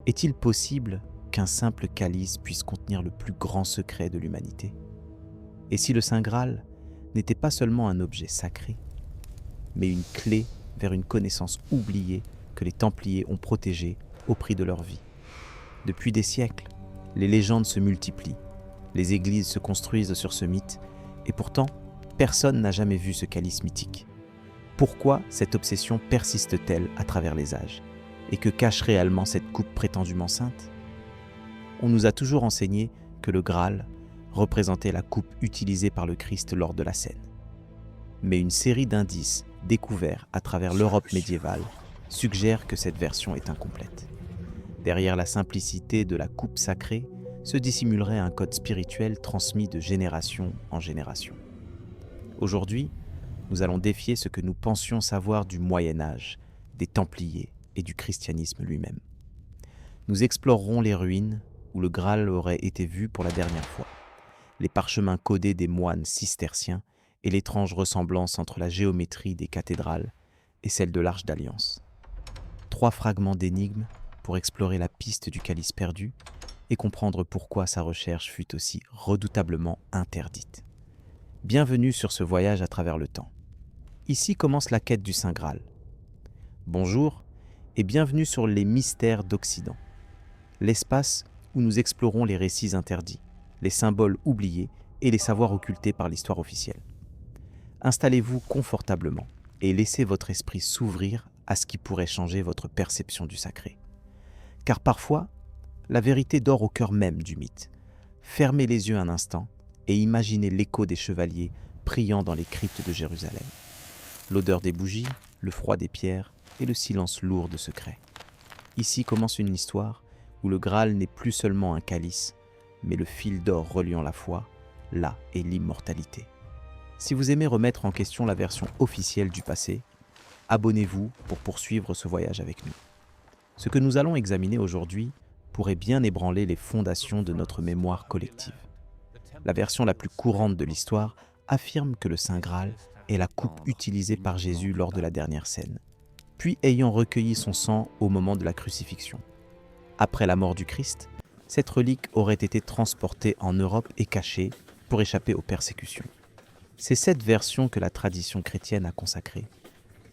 Est-il possible qu'un simple calice puisse contenir le plus grand secret de l'humanité? Et si le Saint Graal n'était pas seulement un objet sacré, mais une clé vers une connaissance oubliée que les Templiers ont protégée au prix de leur vie? Depuis des siècles, les légendes se multiplient, les églises se construisent sur ce mythe, et pourtant, personne n'a jamais vu ce calice mythique. Pourquoi cette obsession persiste-t-elle à travers les âges? Et que cache réellement cette coupe prétendument sainte? On nous a toujours enseigné que le Graal représentait la coupe utilisée par le Christ lors de la scène. Mais une série d'indices découverts à travers l'Europe médiévale suggère que cette version est incomplète. Derrière la simplicité de la coupe sacrée se dissimulerait un code spirituel transmis de génération en génération. Aujourd'hui, nous allons défier ce que nous pensions savoir du Moyen Âge, des Templiers et du christianisme lui-même. Nous explorerons les ruines où le Graal aurait été vu pour la dernière fois, les parchemins codés des moines cisterciens et l'étrange ressemblance entre la géométrie des cathédrales et celle de l'Arche d'Alliance. 3 fragments d'énigmes pour explorer la piste du calice perdu et comprendre pourquoi sa recherche fut aussi redoutablement interdite. Bienvenue sur ce voyage à travers le temps. Ici commence la quête du Saint Graal. Bonjour et bienvenue sur les mystères d'Occident, l'espace où nous explorons les récits interdits, les symboles oubliés et les savoirs occultés par l'histoire officielle. Installez-vous confortablement et laissez votre esprit s'ouvrir à ce qui pourrait changer votre perception du sacré. Car parfois, la vérité dort au cœur même du mythe. Fermez les yeux un instant et imaginez l'écho des chevaliers priant dans les cryptes de Jérusalem. L'odeur des bougies, le froid des pierres et le silence lourd de secrets. Ici commence une histoire où le Graal n'est plus seulement un calice, mais le fil d'or reliant la foi, là et l'immortalité. Si vous aimez remettre en question la version officielle du passé, abonnez-vous pour poursuivre ce voyage avec nous. Ce que nous allons examiner aujourd'hui pourrait bien ébranler les fondations de notre mémoire collective. La version la plus courante de l'histoire affirme que le Saint Graal est la coupe utilisée par Jésus lors de la dernière scène, puis ayant recueilli son sang au moment de la crucifixion. Après la mort du Christ, cette relique aurait été transportée en Europe et cachée pour échapper aux persécutions. C'est cette version que la tradition chrétienne a consacrée,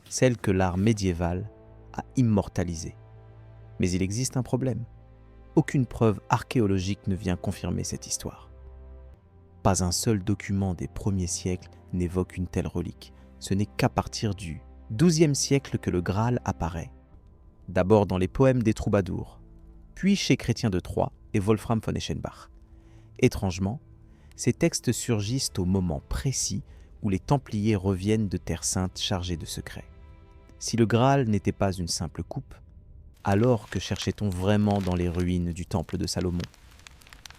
celle que l'art médiéval a immortalisée. Mais il existe un problème. Aucune preuve archéologique ne vient confirmer cette histoire. Pas un seul document des premiers siècles n'évoque une telle relique. Ce n'est qu'à partir du XIIe siècle que le Graal apparaît. D'abord dans les poèmes des troubadours, puis chez Chrétien de Troyes et Wolfram von Eschenbach. Étrangement, ces textes surgissent au moment précis où les Templiers reviennent de Terre Sainte chargés de secrets. Si le Graal n'était pas une simple coupe, alors que cherchait-on vraiment dans les ruines du temple de Salomon?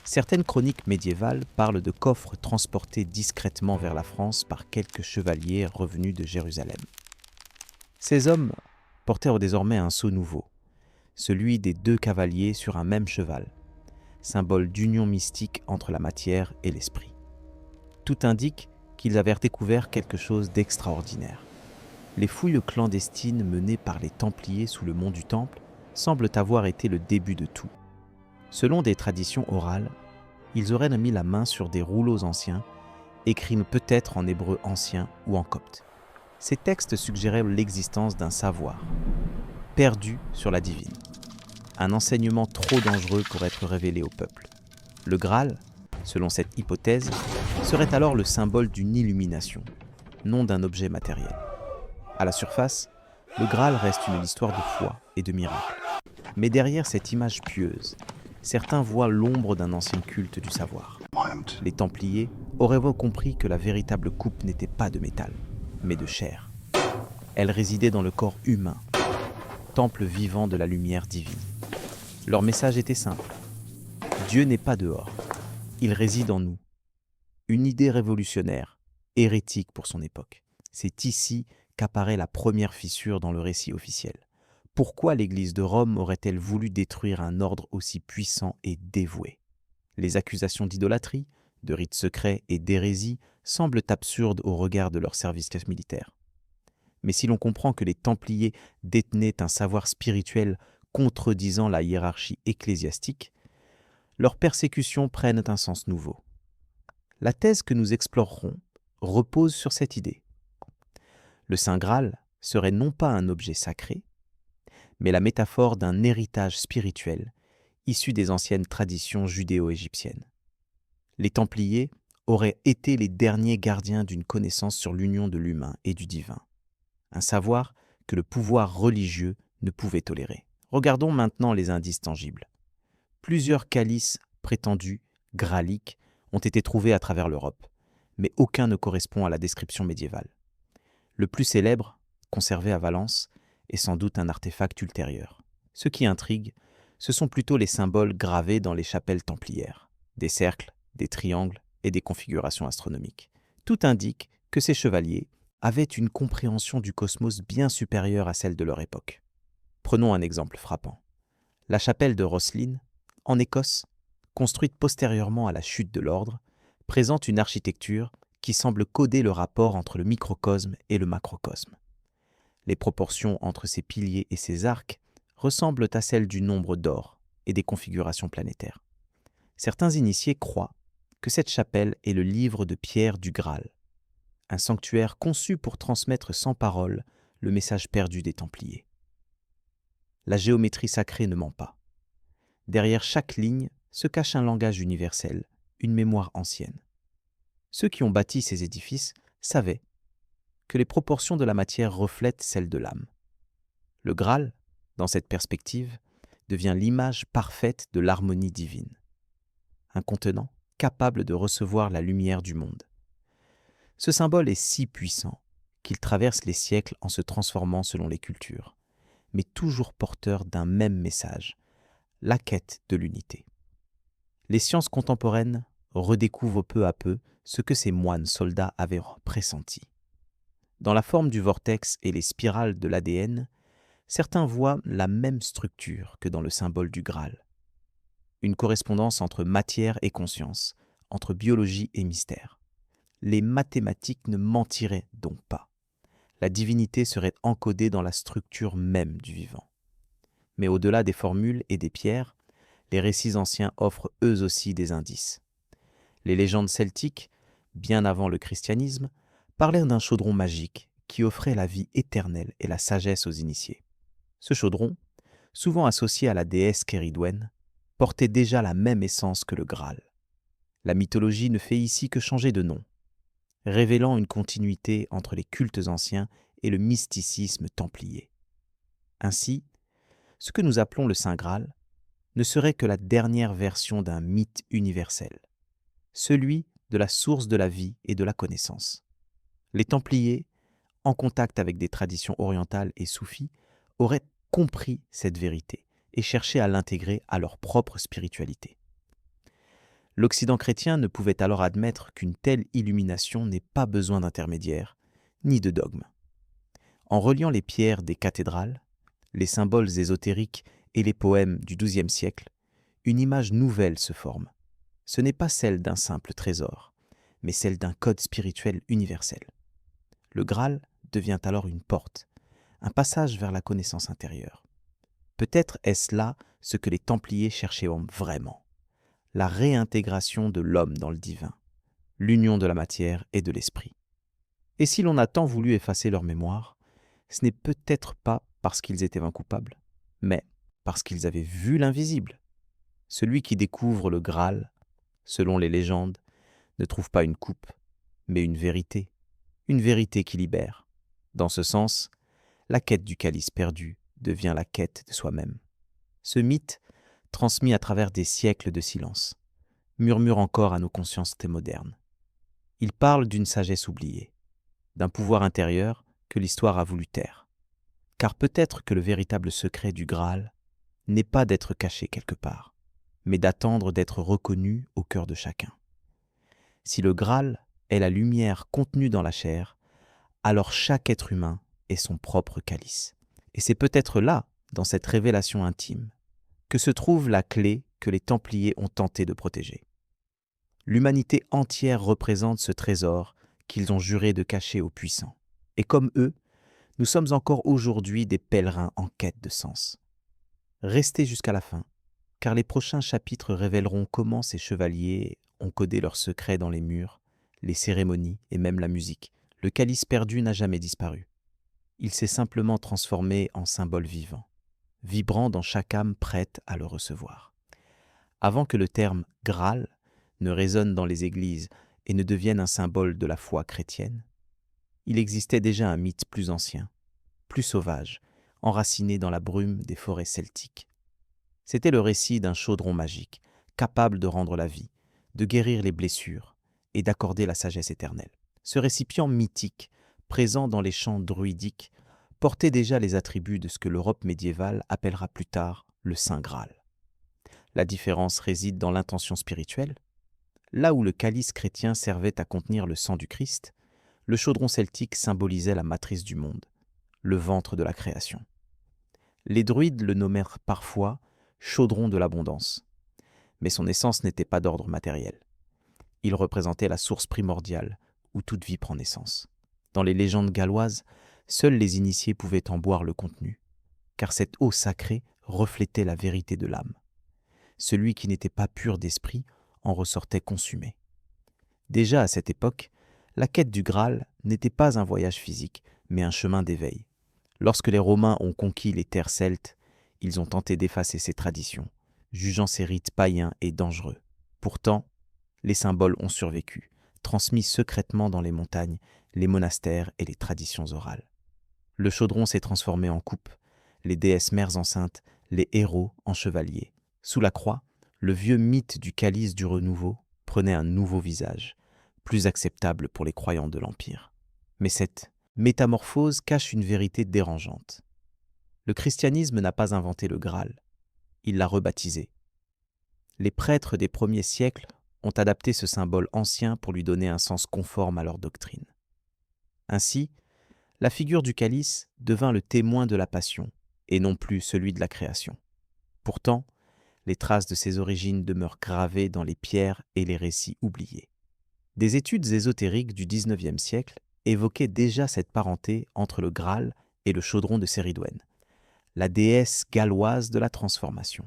Certaines chroniques médiévales parlent de coffres transportés discrètement vers la France par quelques chevaliers revenus de Jérusalem. Ces hommes portèrent désormais un sceau nouveau, celui des 2 cavaliers sur un même cheval, symbole d'union mystique entre la matière et l'esprit. Tout indique qu'ils avaient découvert quelque chose d'extraordinaire. Les fouilles clandestines menées par les Templiers sous le mont du Temple semblent avoir été le début de tout. Selon des traditions orales, ils auraient mis la main sur des rouleaux anciens, écrits peut-être en hébreu ancien ou en copte. Ces textes suggéraient l'existence d'un savoir, perdu sur la divine. Un enseignement trop dangereux pour être révélé au peuple. Le Graal, selon cette hypothèse, serait alors le symbole d'une illumination, non d'un objet matériel. À la surface, le Graal reste une histoire de foi et de miracle. Mais derrière cette image pieuse, certains voient l'ombre d'un ancien culte du savoir. Les Templiers auraient compris que la véritable coupe n'était pas de métal, mais de chair. Elle résidait dans le corps humain, temple vivant de la lumière divine. Leur message était simple. Dieu n'est pas dehors, il réside en nous. Une idée révolutionnaire, hérétique pour son époque. C'est ici qu'apparaît la première fissure dans le récit officiel. Pourquoi l'Église de Rome aurait-elle voulu détruire un ordre aussi puissant et dévoué? Les accusations d'idolâtrie, de rites secrets et d'hérésie semblent absurdes au regard de leur service militaire. Mais si l'on comprend que les Templiers détenaient un savoir spirituel contredisant la hiérarchie ecclésiastique, leurs persécutions prennent un sens nouveau. La thèse que nous explorerons repose sur cette idée. Le Saint Graal serait non pas un objet sacré, mais la métaphore d'un héritage spirituel issu des anciennes traditions judéo-égyptiennes. Les Templiers auraient été les derniers gardiens d'une connaissance sur l'union de l'humain et du divin, un savoir que le pouvoir religieux ne pouvait tolérer. Regardons maintenant les indices tangibles. Plusieurs calices prétendus graaliques ont été trouvés à travers l'Europe, mais aucun ne correspond à la description médiévale. Le plus célèbre, conservé à Valence, est sans doute un artefact ultérieur. Ce qui intrigue, ce sont plutôt les symboles gravés dans les chapelles templières, des cercles, des triangles et des configurations astronomiques. Tout indique que ces chevaliers avaient une compréhension du cosmos bien supérieure à celle de leur époque. Prenons un exemple frappant. La chapelle de Rosslyn, en Écosse, construite postérieurement à la chute de l'ordre, présente une architecture qui semble coder le rapport entre le microcosme et le macrocosme. Les proportions entre ses piliers et ses arcs ressemblent à celles du nombre d'or et des configurations planétaires. Certains initiés croient que cette chapelle est le livre de pierre du Graal, un sanctuaire conçu pour transmettre sans parole le message perdu des Templiers. La géométrie sacrée ne ment pas. Derrière chaque ligne se cache un langage universel, une mémoire ancienne. Ceux qui ont bâti ces édifices savaient que les proportions de la matière reflètent celles de l'âme. Le Graal, dans cette perspective, devient l'image parfaite de l'harmonie divine. Un contenant capable de recevoir la lumière du monde. Ce symbole est si puissant qu'il traverse les siècles en se transformant selon les cultures, mais toujours porteur d'un même message, la quête de l'unité. Les sciences contemporaines redécouvrent peu à peu ce que ces moines soldats avaient pressenti. Dans la forme du vortex et les spirales de l'ADN, certains voient la même structure que dans le symbole du Graal. Une correspondance entre matière et conscience, entre biologie et mystère. Les mathématiques ne mentiraient donc pas. La divinité serait encodée dans la structure même du vivant. Mais au-delà des formules et des pierres, les récits anciens offrent eux aussi des indices. Les légendes celtiques, bien avant le christianisme, parlaient d'un chaudron magique qui offrait la vie éternelle et la sagesse aux initiés. Ce chaudron, souvent associé à la déesse Kéridwen, portait déjà la même essence que le Graal. La mythologie ne fait ici que changer de nom, révélant une continuité entre les cultes anciens et le mysticisme templier. Ainsi, ce que nous appelons le Saint Graal ne serait que la dernière version d'un mythe universel, celui de la source de la vie et de la connaissance. Les Templiers, en contact avec des traditions orientales et soufis, auraient compris cette vérité et cherché à l'intégrer à leur propre spiritualité. L'Occident chrétien ne pouvait alors admettre qu'une telle illumination n'ait pas besoin d'intermédiaire, ni de dogme. En reliant les pierres des cathédrales, les symboles ésotériques et les poèmes du XIIe siècle, une image nouvelle se forme. Ce n'est pas celle d'un simple trésor, mais celle d'un code spirituel universel. Le Graal devient alors une porte, un passage vers la connaissance intérieure. Peut-être est-ce là ce que les Templiers cherchaient vraiment, la réintégration de l'homme dans le divin, l'union de la matière et de l'esprit. Et si l'on a tant voulu effacer leur mémoire, ce n'est peut-être pas parce qu'ils étaient incoupables, mais parce qu'ils avaient vu l'invisible. Celui qui découvre le Graal, selon les légendes, ne trouve pas une coupe, mais une vérité qui libère. Dans ce sens, la quête du calice perdu devient la quête de soi-même. Ce mythe, transmis à travers des siècles de silence, murmure encore à nos consciences modernes. Il parle d'une sagesse oubliée, d'un pouvoir intérieur que l'histoire a voulu taire. Car peut-être que le véritable secret du Graal n'est pas d'être caché quelque part, mais d'attendre d'être reconnu au cœur de chacun. Si le Graal est la lumière contenue dans la chair, alors chaque être humain est son propre calice. Et c'est peut-être là, dans cette révélation intime, que se trouve la clé que les Templiers ont tenté de protéger. L'humanité entière représente ce trésor qu'ils ont juré de cacher aux puissants. Et comme eux, nous sommes encore aujourd'hui des pèlerins en quête de sens. Restez jusqu'à la fin, car les prochains chapitres révéleront comment ces chevaliers ont codé leurs secrets dans les murs, les cérémonies et même la musique. Le calice perdu n'a jamais disparu. Il s'est simplement transformé en symbole vivant, vibrant dans chaque âme prête à le recevoir. Avant que le terme Graal ne résonne dans les églises et ne devienne un symbole de la foi chrétienne, il existait déjà un mythe plus ancien, plus sauvage, enraciné dans la brume des forêts celtiques. C'était le récit d'un chaudron magique, capable de rendre la vie, de guérir les blessures et d'accorder la sagesse éternelle. Ce récipient mythique, présent dans les chants druidiques, portait déjà les attributs de ce que l'Europe médiévale appellera plus tard le Saint Graal. La différence réside dans l'intention spirituelle. Là où le calice chrétien servait à contenir le sang du Christ, le chaudron celtique symbolisait la matrice du monde, le ventre de la création. Les druides le nommèrent parfois chaudron de l'abondance, mais son essence n'était pas d'ordre matériel. Il représentait la source primordiale où toute vie prend naissance. Dans les légendes galloises, seuls les initiés pouvaient en boire le contenu, car cette eau sacrée reflétait la vérité de l'âme. Celui qui n'était pas pur d'esprit en ressortait consumé. Déjà à cette époque, la quête du Graal n'était pas un voyage physique, mais un chemin d'éveil. Lorsque les Romains ont conquis les terres celtes, ils ont tenté d'effacer ces traditions, jugeant ces rites païens et dangereux. Pourtant, les symboles ont survécu, transmis secrètement dans les montagnes, les monastères et les traditions orales. Le chaudron s'est transformé en coupe, les déesses mères enceintes, les héros en chevaliers. Sous la croix, le vieux mythe du calice du renouveau prenait un nouveau visage, plus acceptable pour les croyants de l'Empire. Mais cette métamorphose cache une vérité dérangeante. Le christianisme n'a pas inventé le Graal, il l'a rebaptisé. Les prêtres des premiers siècles ont adapté ce symbole ancien pour lui donner un sens conforme à leur doctrine. Ainsi, la figure du calice devint le témoin de la passion, et non plus celui de la création. Pourtant, les traces de ses origines demeurent gravées dans les pierres et les récits oubliés. Des études ésotériques du XIXe siècle évoquaient déjà cette parenté entre le Graal et le chaudron de Céridwen, la déesse galloise de la transformation.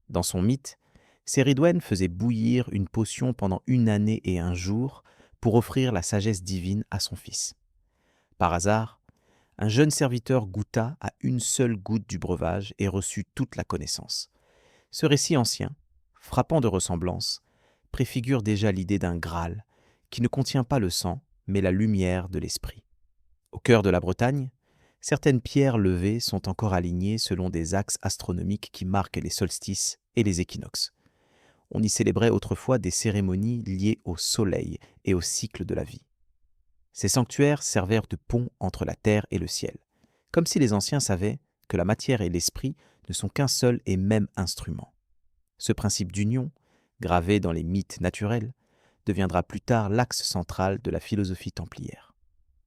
Dans son mythe, Céridwen faisait bouillir une potion pendant 1 année et 1 jour pour offrir la sagesse divine à son fils. Par hasard, un jeune serviteur goûta à une seule goutte du breuvage et reçut toute la connaissance. Ce récit ancien, frappant de ressemblance, préfigure déjà l'idée d'un Graal qui ne contient pas le sang, mais la lumière de l'esprit. Au cœur de la Bretagne, certaines pierres levées sont encore alignées selon des axes astronomiques qui marquent les solstices et les équinoxes. On y célébrait autrefois des cérémonies liées au soleil et au cycle de la vie. Ces sanctuaires servèrent de pont entre la terre et le ciel, comme si les anciens savaient que la matière et l'esprit ne sont qu'un seul et même instrument. Ce principe d'union, gravé dans les mythes naturels, deviendra plus tard l'axe central de la philosophie templière.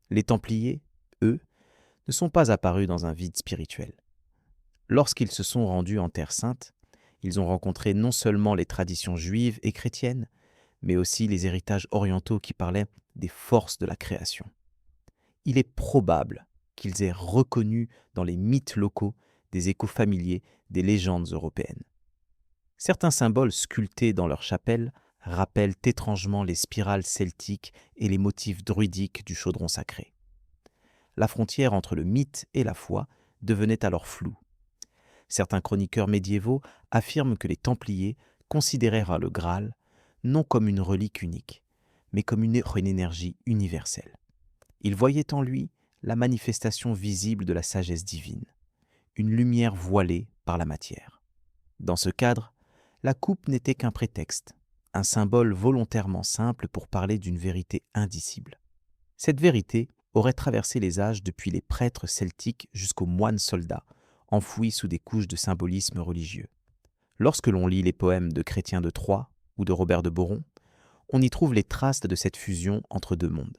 Les Templiers, eux, ne sont pas apparus dans un vide spirituel. Lorsqu'ils se sont rendus en Terre Sainte, ils ont rencontré non seulement les traditions juives et chrétiennes, mais aussi les héritages orientaux qui parlaient des forces de la création. Il est probable qu'ils aient reconnu dans les mythes locaux des échos familiers des légendes européennes. Certains symboles sculptés dans leurs chapelles rappellent étrangement les spirales celtiques et les motifs druidiques du chaudron sacré. La frontière entre le mythe et la foi devenait alors floue. Certains chroniqueurs médiévaux affirment que les Templiers considérèrent le Graal non comme une relique unique, mais comme une énergie universelle. Ils voyaient en lui la manifestation visible de la sagesse divine, une lumière voilée par la matière. Dans ce cadre, la coupe n'était qu'un prétexte, un symbole volontairement simple pour parler d'une vérité indicible. Cette vérité aurait traversé les âges depuis les prêtres celtiques jusqu'aux moines soldats, enfouis sous des couches de symbolisme religieux. Lorsque l'on lit les poèmes de Chrétien de Troyes ou de Robert de Boron, on y trouve les traces de cette fusion entre deux mondes.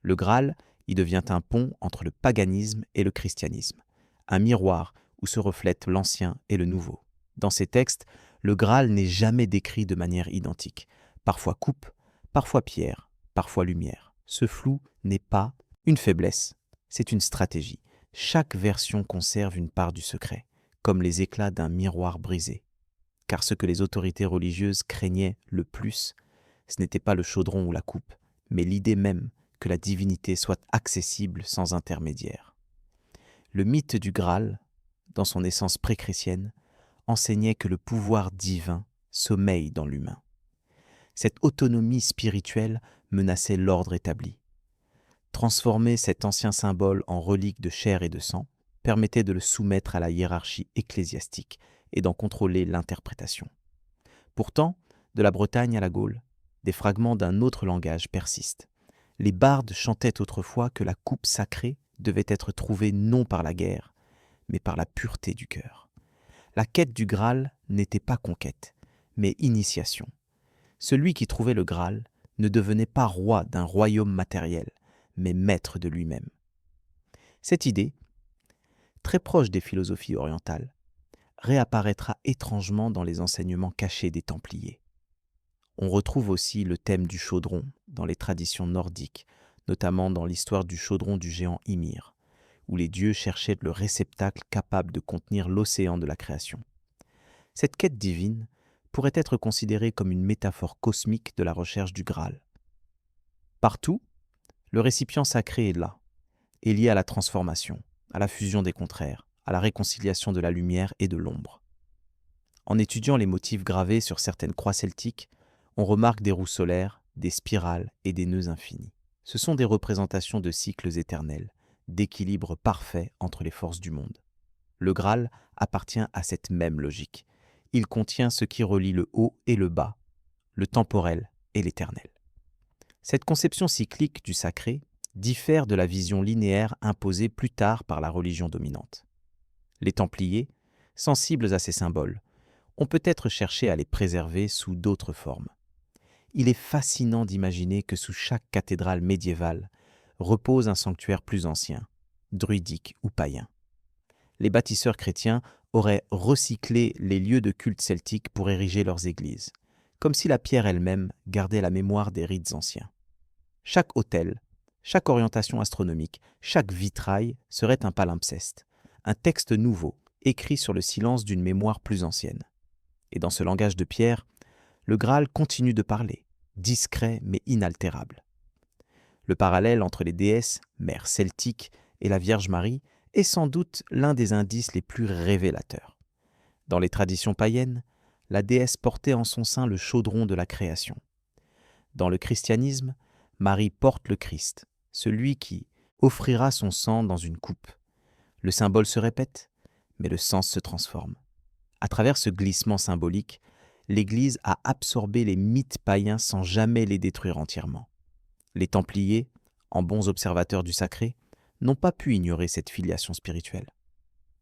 Le Graal y devient un pont entre le paganisme et le christianisme, un miroir où se reflètent l'ancien et le nouveau. Dans ces textes, le Graal n'est jamais décrit de manière identique, parfois coupe, parfois pierre, parfois lumière. Ce flou n'est pas une faiblesse, c'est une stratégie. Chaque version conserve une part du secret, comme les éclats d'un miroir brisé. Car ce que les autorités religieuses craignaient le plus, ce n'était pas le chaudron ou la coupe, mais l'idée même que la divinité soit accessible sans intermédiaire. Le mythe du Graal, dans son essence pré-chrétienne, enseignait que le pouvoir divin sommeille dans l'humain. Cette autonomie spirituelle menaçait l'ordre établi. Transformer cet ancien symbole en relique de chair et de sang permettait de le soumettre à la hiérarchie ecclésiastique et d'en contrôler l'interprétation. Pourtant, de la Bretagne à la Gaule, des fragments d'un autre langage persistent. Les bardes chantaient autrefois que la coupe sacrée devait être trouvée non par la guerre, mais par la pureté du cœur. La quête du Graal n'était pas conquête, mais initiation. Celui qui trouvait le Graal ne devenait pas roi d'un royaume matériel, mais maître de lui-même. Cette idée, très proche des philosophies orientales, réapparaîtra étrangement dans les enseignements cachés des Templiers. On retrouve aussi le thème du chaudron dans les traditions nordiques, notamment dans l'histoire du chaudron du géant Ymir, où les dieux cherchaient le réceptacle capable de contenir l'océan de la création. Cette quête divine pourrait être considérée comme une métaphore cosmique de la recherche du Graal. Partout, le récipient sacré est là, et lié à la transformation, à la fusion des contraires, à la réconciliation de la lumière et de l'ombre. En étudiant les motifs gravés sur certaines croix celtiques, on remarque des roues solaires, des spirales et des nœuds infinis. Ce sont des représentations de cycles éternels, d'équilibre parfait entre les forces du monde. Le Graal appartient à cette même logique. Il contient ce qui relie le haut et le bas, le temporel et l'éternel. Cette conception cyclique du sacré diffère de la vision linéaire imposée plus tard par la religion dominante. Les Templiers, sensibles à ces symboles, ont peut-être cherché à les préserver sous d'autres formes. Il est fascinant d'imaginer que sous chaque cathédrale médiévale repose un sanctuaire plus ancien, druidique ou païen. Les bâtisseurs chrétiens auraient recyclé les lieux de culte celtiques pour ériger leurs églises, comme si la pierre elle-même gardait la mémoire des rites anciens. Chaque autel, chaque orientation astronomique, chaque vitrail serait un palimpseste, un texte nouveau, écrit sur le silence d'une mémoire plus ancienne. Et dans ce langage de pierre, le Graal continue de parler, discret mais inaltérable. Le parallèle entre les déesses, mères celtiques, et la Vierge Marie est sans doute l'un des indices les plus révélateurs. Dans les traditions païennes, la déesse portait en son sein le chaudron de la création. Dans le christianisme, Marie porte le Christ, celui qui offrira son sang dans une coupe. Le symbole se répète, mais le sens se transforme. À travers ce glissement symbolique, l'Église a absorbé les mythes païens sans jamais les détruire entièrement. Les Templiers, en bons observateurs du sacré, n'ont pas pu ignorer cette filiation spirituelle.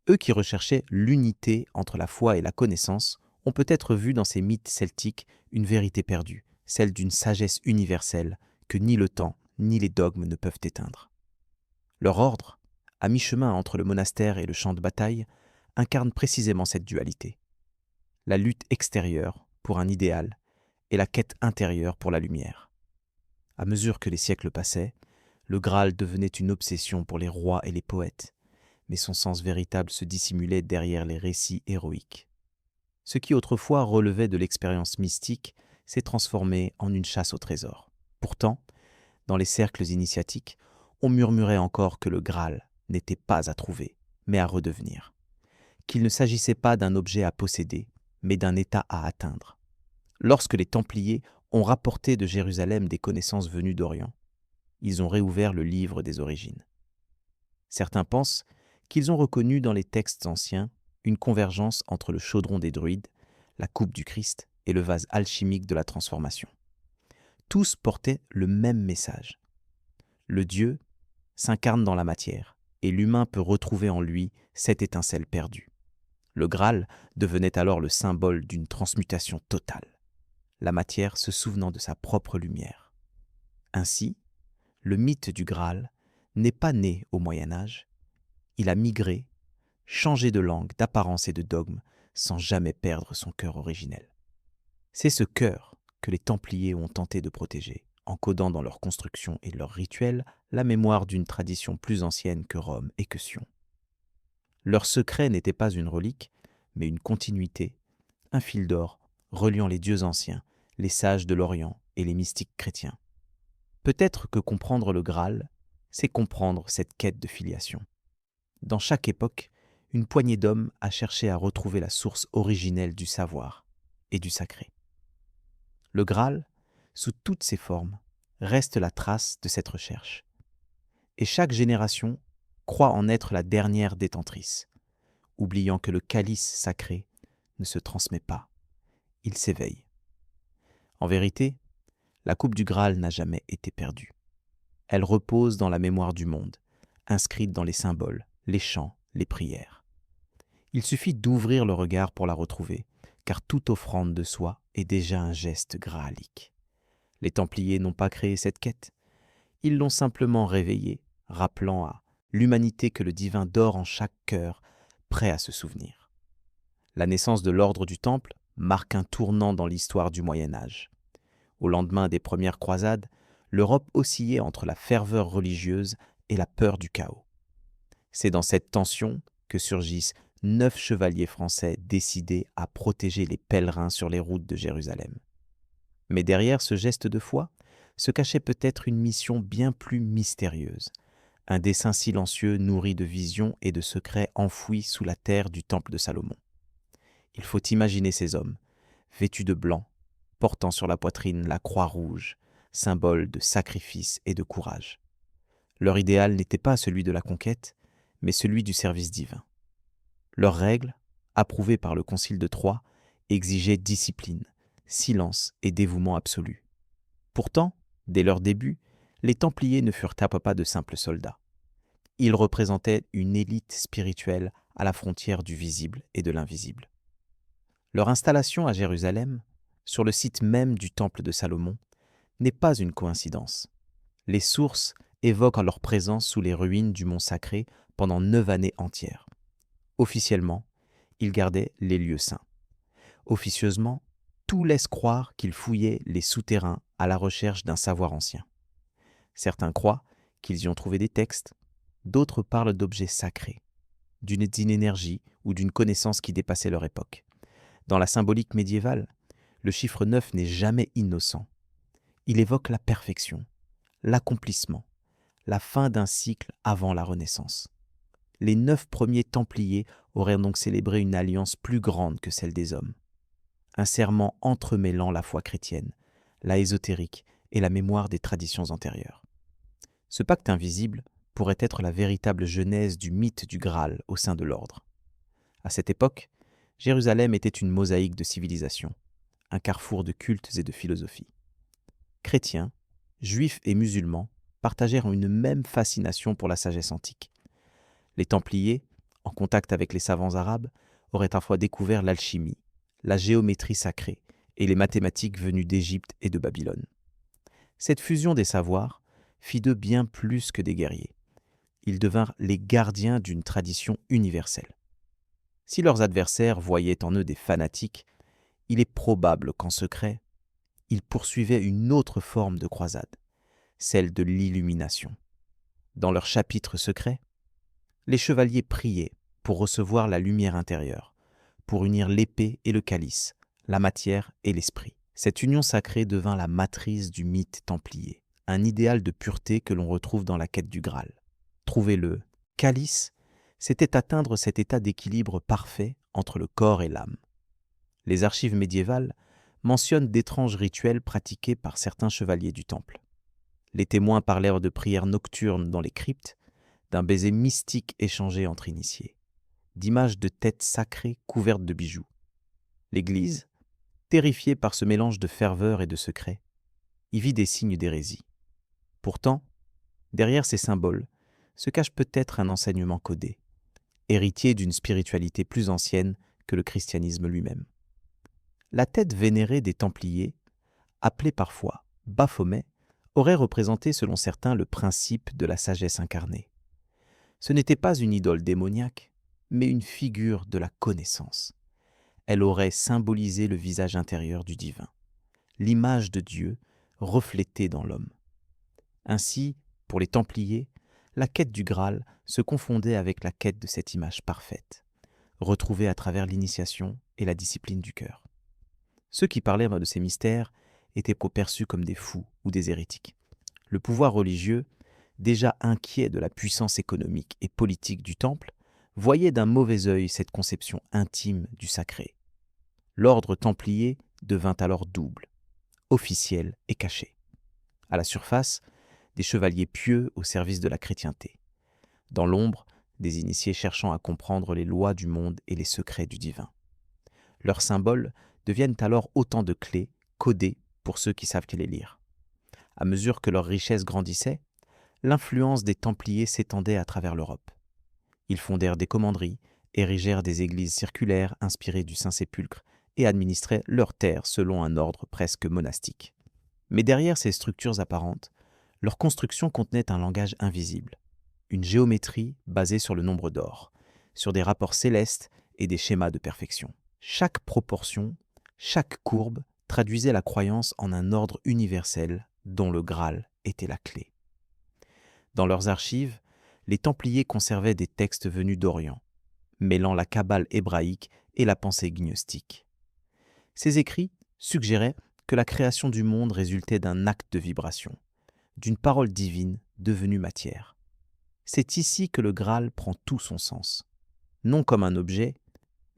Eux qui recherchaient l'unité entre la foi et la connaissance ont peut-être vu dans ces mythes celtiques une vérité perdue, celle d'une sagesse universelle que ni le temps ni les dogmes ne peuvent éteindre. Leur ordre, à mi-chemin entre le monastère et le champ de bataille, incarne précisément cette dualité. La lutte extérieure pour un idéal et la quête intérieure pour la lumière. À mesure que les siècles passaient, le Graal devenait une obsession pour les rois et les poètes, mais son sens véritable se dissimulait derrière les récits héroïques. Ce qui autrefois relevait de l'expérience mystique s'est transformé en une chasse au trésor. Pourtant, dans les cercles initiatiques, on murmurait encore que le Graal n'était pas à trouver, mais à redevenir. Qu'il ne s'agissait pas d'un objet à posséder, mais d'un état à atteindre. Lorsque les Templiers ont rapporté de Jérusalem des connaissances venues d'Orient, ils ont réouvert le livre des origines. Certains pensent qu'ils ont reconnu dans les textes anciens une convergence entre le chaudron des druides, la coupe du Christ et le vase alchimique de la transformation. Tous portaient le même message. Le Dieu s'incarne dans la matière et l'humain peut retrouver en lui cette étincelle perdue. Le Graal devenait alors le symbole d'une transmutation totale, la matière se souvenant de sa propre lumière. Ainsi, le mythe du Graal n'est pas né au Moyen-Âge, il a migré, changé de langue, d'apparence et de dogme, sans jamais perdre son cœur originel. C'est ce cœur que les Templiers ont tenté de protéger, en codant dans leur construction et leurs rituels la mémoire d'une tradition plus ancienne que Rome et que Sion. Leur secret n'était pas une relique, mais une continuité, un fil d'or reliant les dieux anciens, les sages de l'Orient et les mystiques chrétiens. Peut-être que comprendre le Graal, c'est comprendre cette quête de filiation. Dans chaque époque, une poignée d'hommes a cherché à retrouver la source originelle du savoir et du sacré. Le Graal, sous toutes ses formes, reste la trace de cette recherche. Et chaque génération croit en être la dernière détentrice, oubliant que le calice sacré ne se transmet pas, il s'éveille. En vérité, la coupe du Graal n'a jamais été perdue. Elle repose dans la mémoire du monde, inscrite dans les symboles, les chants, les prières. Il suffit d'ouvrir le regard pour la retrouver, car toute offrande de soi est déjà un geste graalique. Les Templiers n'ont pas créé cette quête, ils l'ont simplement réveillée, rappelant à l'humanité que le divin dort en chaque cœur, prêt à se souvenir. La naissance de l'ordre du Temple marque un tournant dans l'histoire du Moyen Âge. Au lendemain des premières croisades, l'Europe oscillait entre la ferveur religieuse et la peur du chaos. C'est dans cette tension que surgissent 9 chevaliers français décidés à protéger les pèlerins sur les routes de Jérusalem. Mais derrière ce geste de foi se cachait peut-être une mission bien plus mystérieuse, un dessein silencieux nourri de visions et de secrets enfouis sous la terre du temple de Salomon. Il faut imaginer ces hommes, vêtus de blanc, portant sur la poitrine la croix rouge, symbole de sacrifice et de courage. Leur idéal n'était pas celui de la conquête, mais celui du service divin. Leurs règles, approuvées par le Concile de Troyes, exigeaient discipline, silence et dévouement absolu. Pourtant, dès leur début, les Templiers ne furent pas de simples soldats. Ils représentaient une élite spirituelle à la frontière du visible et de l'invisible. Leur installation à Jérusalem, sur le site même du temple de Salomon, n'est pas une coïncidence. Les sources évoquent leur présence sous les ruines du mont sacré pendant 9 années entières. Officiellement, ils gardaient les lieux saints. Officieusement, tout laisse croire qu'ils fouillaient les souterrains à la recherche d'un savoir ancien. Certains croient qu'ils y ont trouvé des textes, d'autres parlent d'objets sacrés, d'une énergie ou d'une connaissance qui dépassait leur époque. Dans la symbolique médiévale, le chiffre 9 n'est jamais innocent. Il évoque la perfection, l'accomplissement, la fin d'un cycle avant la Renaissance. Les 9 premiers Templiers auraient donc célébré une alliance plus grande que celle des hommes. Un serment entremêlant la foi chrétienne, la ésotérique et la mémoire des traditions antérieures. Ce pacte invisible pourrait être la véritable genèse du mythe du Graal au sein de l'ordre. À cette époque, Jérusalem était une mosaïque de civilisations, un carrefour de cultes et de philosophies. Chrétiens, juifs et musulmans partagèrent une même fascination pour la sagesse antique. Les Templiers, en contact avec les savants arabes, auraient parfois découvert l'alchimie, la géométrie sacrée et les mathématiques venues d'Égypte et de Babylone. Cette fusion des savoirs fit d'eux bien plus que des guerriers. Ils devinrent les gardiens d'une tradition universelle. Si leurs adversaires voyaient en eux des fanatiques, il est probable qu'en secret, ils poursuivaient une autre forme de croisade, celle de l'illumination. Dans leur chapitre secret, les chevaliers priaient pour recevoir la lumière intérieure, pour unir l'épée et le calice, la matière et l'esprit. Cette union sacrée devint la matrice du mythe templier, un idéal de pureté que l'on retrouve dans la quête du Graal. Trouver le calice, c'était atteindre cet état d'équilibre parfait entre le corps et l'âme. Les archives médiévales mentionnent d'étranges rituels pratiqués par certains chevaliers du Temple. Les témoins parlèrent de prières nocturnes dans les cryptes, d'un baiser mystique échangé entre initiés, d'images de têtes sacrées couvertes de bijoux. L'Église, terrifiée par ce mélange de ferveur et de secret, y vit des signes d'hérésie. Pourtant, derrière ces symboles se cache peut-être un enseignement codé, héritier d'une spiritualité plus ancienne que le christianisme lui-même. La tête vénérée des Templiers, appelée parfois Baphomet, aurait représenté selon certains le principe de la sagesse incarnée. Ce n'était pas une idole démoniaque, mais une figure de la connaissance. Elle aurait symbolisé le visage intérieur du divin, l'image de Dieu reflétée dans l'homme. Ainsi, pour les Templiers, la quête du Graal se confondait avec la quête de cette image parfaite, retrouvée à travers l'initiation et la discipline du cœur. Ceux qui parlaient de ces mystères étaient perçus comme des fous ou des hérétiques. Le pouvoir religieux, déjà inquiet de la puissance économique et politique du temple, voyait d'un mauvais œil cette conception intime du sacré. L'ordre templier devint alors double, officiel et caché. À la surface, des chevaliers pieux au service de la chrétienté. Dans l'ombre, des initiés cherchant à comprendre les lois du monde et les secrets du divin. Leurs symboles deviennent alors autant de clés codées pour ceux qui savent les lire. À mesure que leur richesse grandissait, l'influence des Templiers s'étendait à travers l'Europe. Ils fondèrent des commanderies, érigèrent des églises circulaires inspirées du Saint-Sépulcre et administraient leurs terres selon un ordre presque monastique. Mais derrière ces structures apparentes, leur construction contenait un langage invisible, une géométrie basée sur le nombre d'or, sur des rapports célestes et des schémas de perfection. Chaque proportion, chaque courbe traduisait la croyance en un ordre universel dont le Graal était la clé. Dans leurs archives, les Templiers conservaient des textes venus d'Orient, mêlant la kabbale hébraïque et la pensée gnostique. Ces écrits suggéraient que la création du monde résultait d'un acte de vibration, d'une parole divine devenue matière. C'est ici que le Graal prend tout son sens, non comme un objet,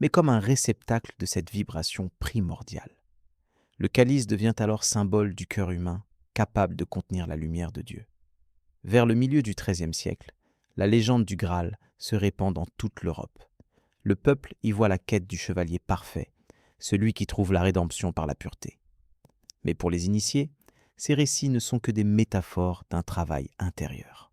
mais comme un réceptacle de cette vibration primordiale. Le calice devient alors symbole du cœur humain, capable de contenir la lumière de Dieu. Vers le milieu du XIIIe siècle, la légende du Graal se répand dans toute l'Europe. Le peuple y voit la quête du chevalier parfait, celui qui trouve la rédemption par la pureté. Mais pour les initiés, ces récits ne sont que des métaphores d'un travail intérieur.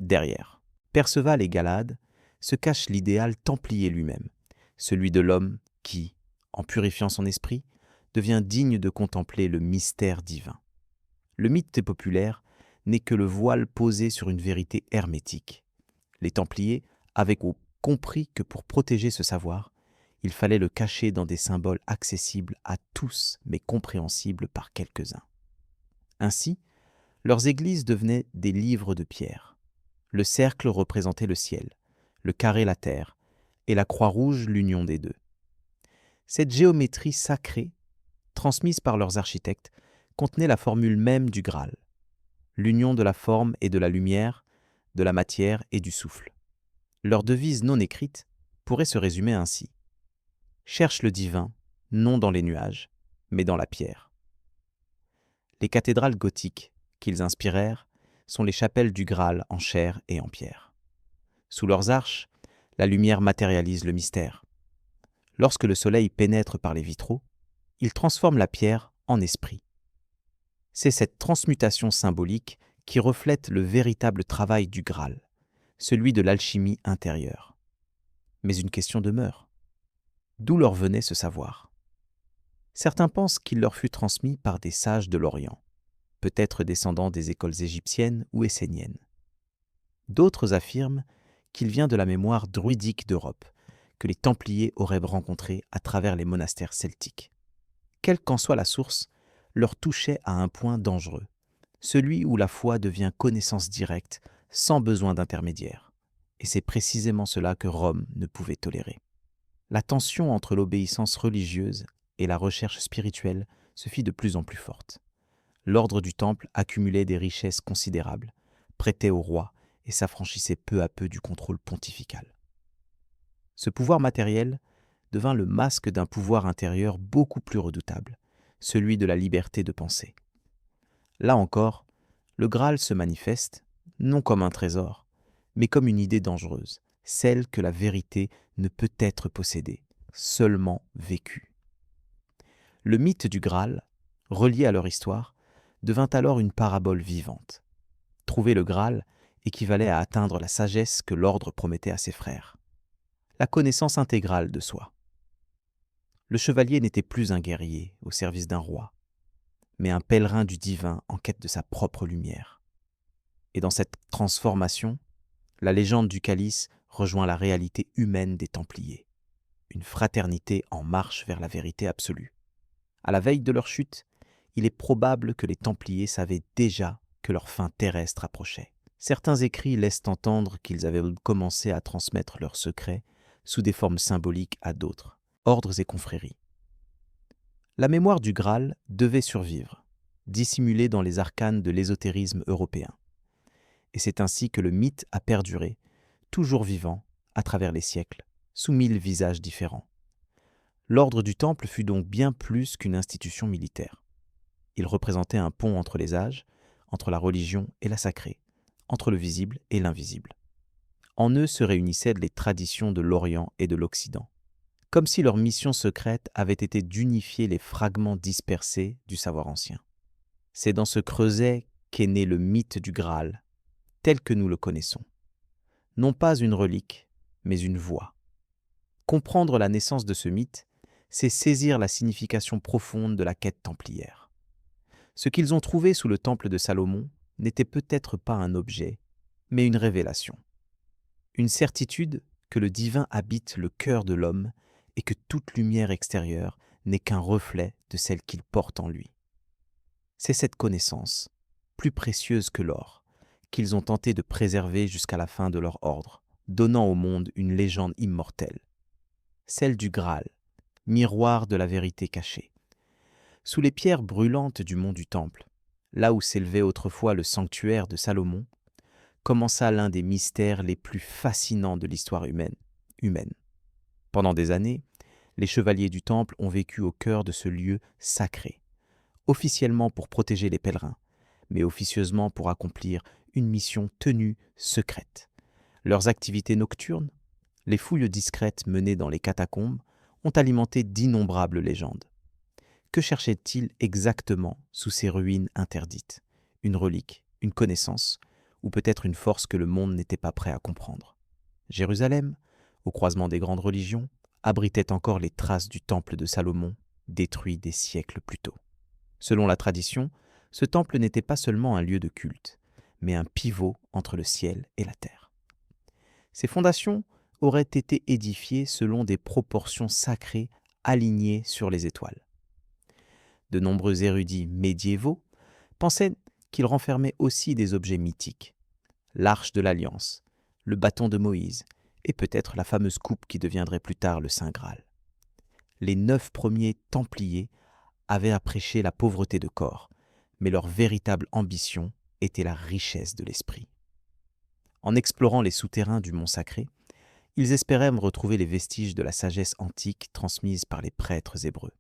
Derrière Perceval et Galade se cache l'idéal templier lui-même, celui de l'homme qui, en purifiant son esprit, devient digne de contempler le mystère divin. Le mythe populaire n'est que le voile posé sur une vérité hermétique. Les Templiers avaient compris que pour protéger ce savoir, il fallait le cacher dans des symboles accessibles à tous mais compréhensibles par quelques-uns. Ainsi, leurs églises devenaient des livres de pierre. Le cercle représentait le ciel, le carré la terre, et la croix rouge l'union des deux. Cette géométrie sacrée, transmise par leurs architectes, contenait la formule même du Graal, l'union de la forme et de la lumière, de la matière et du souffle. Leur devise non écrite pourrait se résumer ainsi: cherche le divin, non dans les nuages, mais dans la pierre. Les cathédrales gothiques qu'ils inspirèrent sont les chapelles du Graal en chair et en pierre. Sous leurs arches, la lumière matérialise le mystère. Lorsque le soleil pénètre par les vitraux, il transforme la pierre en esprit. C'est cette transmutation symbolique qui reflète le véritable travail du Graal, celui de l'alchimie intérieure. Mais une question demeure. D'où leur venait ce savoir? Certains pensent qu'il leur fut transmis par des sages de l'Orient, peut-être descendants des écoles égyptiennes ou esséniennes. D'autres affirment qu'il vient de la mémoire druidique d'Europe, que les Templiers auraient rencontré à travers les monastères celtiques. Quelle qu'en soit la source, leur touchait à un point dangereux, celui où la foi devient connaissance directe, sans besoin d'intermédiaire. Et c'est précisément cela que Rome ne pouvait tolérer. La tension entre l'obéissance religieuse et la recherche spirituelle se fit de plus en plus forte. L'ordre du Temple accumulait des richesses considérables, prêtait au roi et s'affranchissait peu à peu du contrôle pontifical. Ce pouvoir matériel devint le masque d'un pouvoir intérieur beaucoup plus redoutable, celui de la liberté de penser. Là encore, le Graal se manifeste, non comme un trésor, mais comme une idée dangereuse, celle que la vérité ne peut être possédée, seulement vécue. Le mythe du Graal, relié à leur histoire, devint alors une parabole vivante. Trouver le Graal équivalait à atteindre la sagesse que l'ordre promettait à ses frères, la connaissance intégrale de soi. Le chevalier n'était plus un guerrier au service d'un roi, mais un pèlerin du divin en quête de sa propre lumière. Et dans cette transformation, la légende du calice rejoint la réalité humaine des Templiers, une fraternité en marche vers la vérité absolue. À la veille de leur chute, il est probable que les Templiers savaient déjà que leur fin terrestre approchait. Certains écrits laissent entendre qu'ils avaient commencé à transmettre leurs secrets sous des formes symboliques à d'autres, ordres et confréries. La mémoire du Graal devait survivre, dissimulée dans les arcanes de l'ésotérisme européen. Et c'est ainsi que le mythe a perduré, toujours vivant, à travers les siècles, sous 1000 visages différents. L'ordre du Temple fut donc bien plus qu'une institution militaire. Il représentait un pont entre les âges, entre la religion et la sacrée, entre le visible et l'invisible. En eux se réunissaient les traditions de l'Orient et de l'Occident, comme si leur mission secrète avait été d'unifier les fragments dispersés du savoir ancien. C'est dans ce creuset qu'est né le mythe du Graal, tel que nous le connaissons. Non pas une relique, mais une voie. Comprendre la naissance de ce mythe, c'est saisir la signification profonde de la quête templière. Ce qu'ils ont trouvé sous le temple de Salomon n'était peut-être pas un objet, mais une révélation. Une certitude que le divin habite le cœur de l'homme et que toute lumière extérieure n'est qu'un reflet de celle qu'il porte en lui. C'est cette connaissance, plus précieuse que l'or, qu'ils ont tenté de préserver jusqu'à la fin de leur ordre, donnant au monde une légende immortelle. Celle du Graal, miroir de la vérité cachée. Sous les pierres brûlantes du mont du Temple, là où s'élevait autrefois le sanctuaire de Salomon, commença l'un des mystères les plus fascinants de l'histoire humaine. Pendant des années, les chevaliers du Temple ont vécu au cœur de ce lieu sacré, officiellement pour protéger les pèlerins, mais officieusement pour accomplir une mission tenue secrète. Leurs activités nocturnes, les fouilles discrètes menées dans les catacombes, ont alimenté d'innombrables légendes. Que cherchaient-ils exactement sous ces ruines interdites? Une relique, une connaissance, ou peut-être une force que le monde n'était pas prêt à comprendre. Jérusalem, au croisement des grandes religions, abritait encore les traces du temple de Salomon, détruit des siècles plus tôt. Selon la tradition, ce temple n'était pas seulement un lieu de culte, mais un pivot entre le ciel et la terre. Ses fondations auraient été édifiées selon des proportions sacrées alignées sur les étoiles. De nombreux érudits médiévaux pensaient qu'il renfermait aussi des objets mythiques, l'arche de l'Alliance, le bâton de Moïse et peut-être la fameuse coupe qui deviendrait plus tard le Saint Graal. Les 9 premiers Templiers avaient à prêcher la pauvreté de corps, mais leur véritable ambition était la richesse de l'esprit. En explorant les souterrains du Mont Sacré, ils espéraient retrouver les vestiges de la sagesse antique transmise par les prêtres hébreux.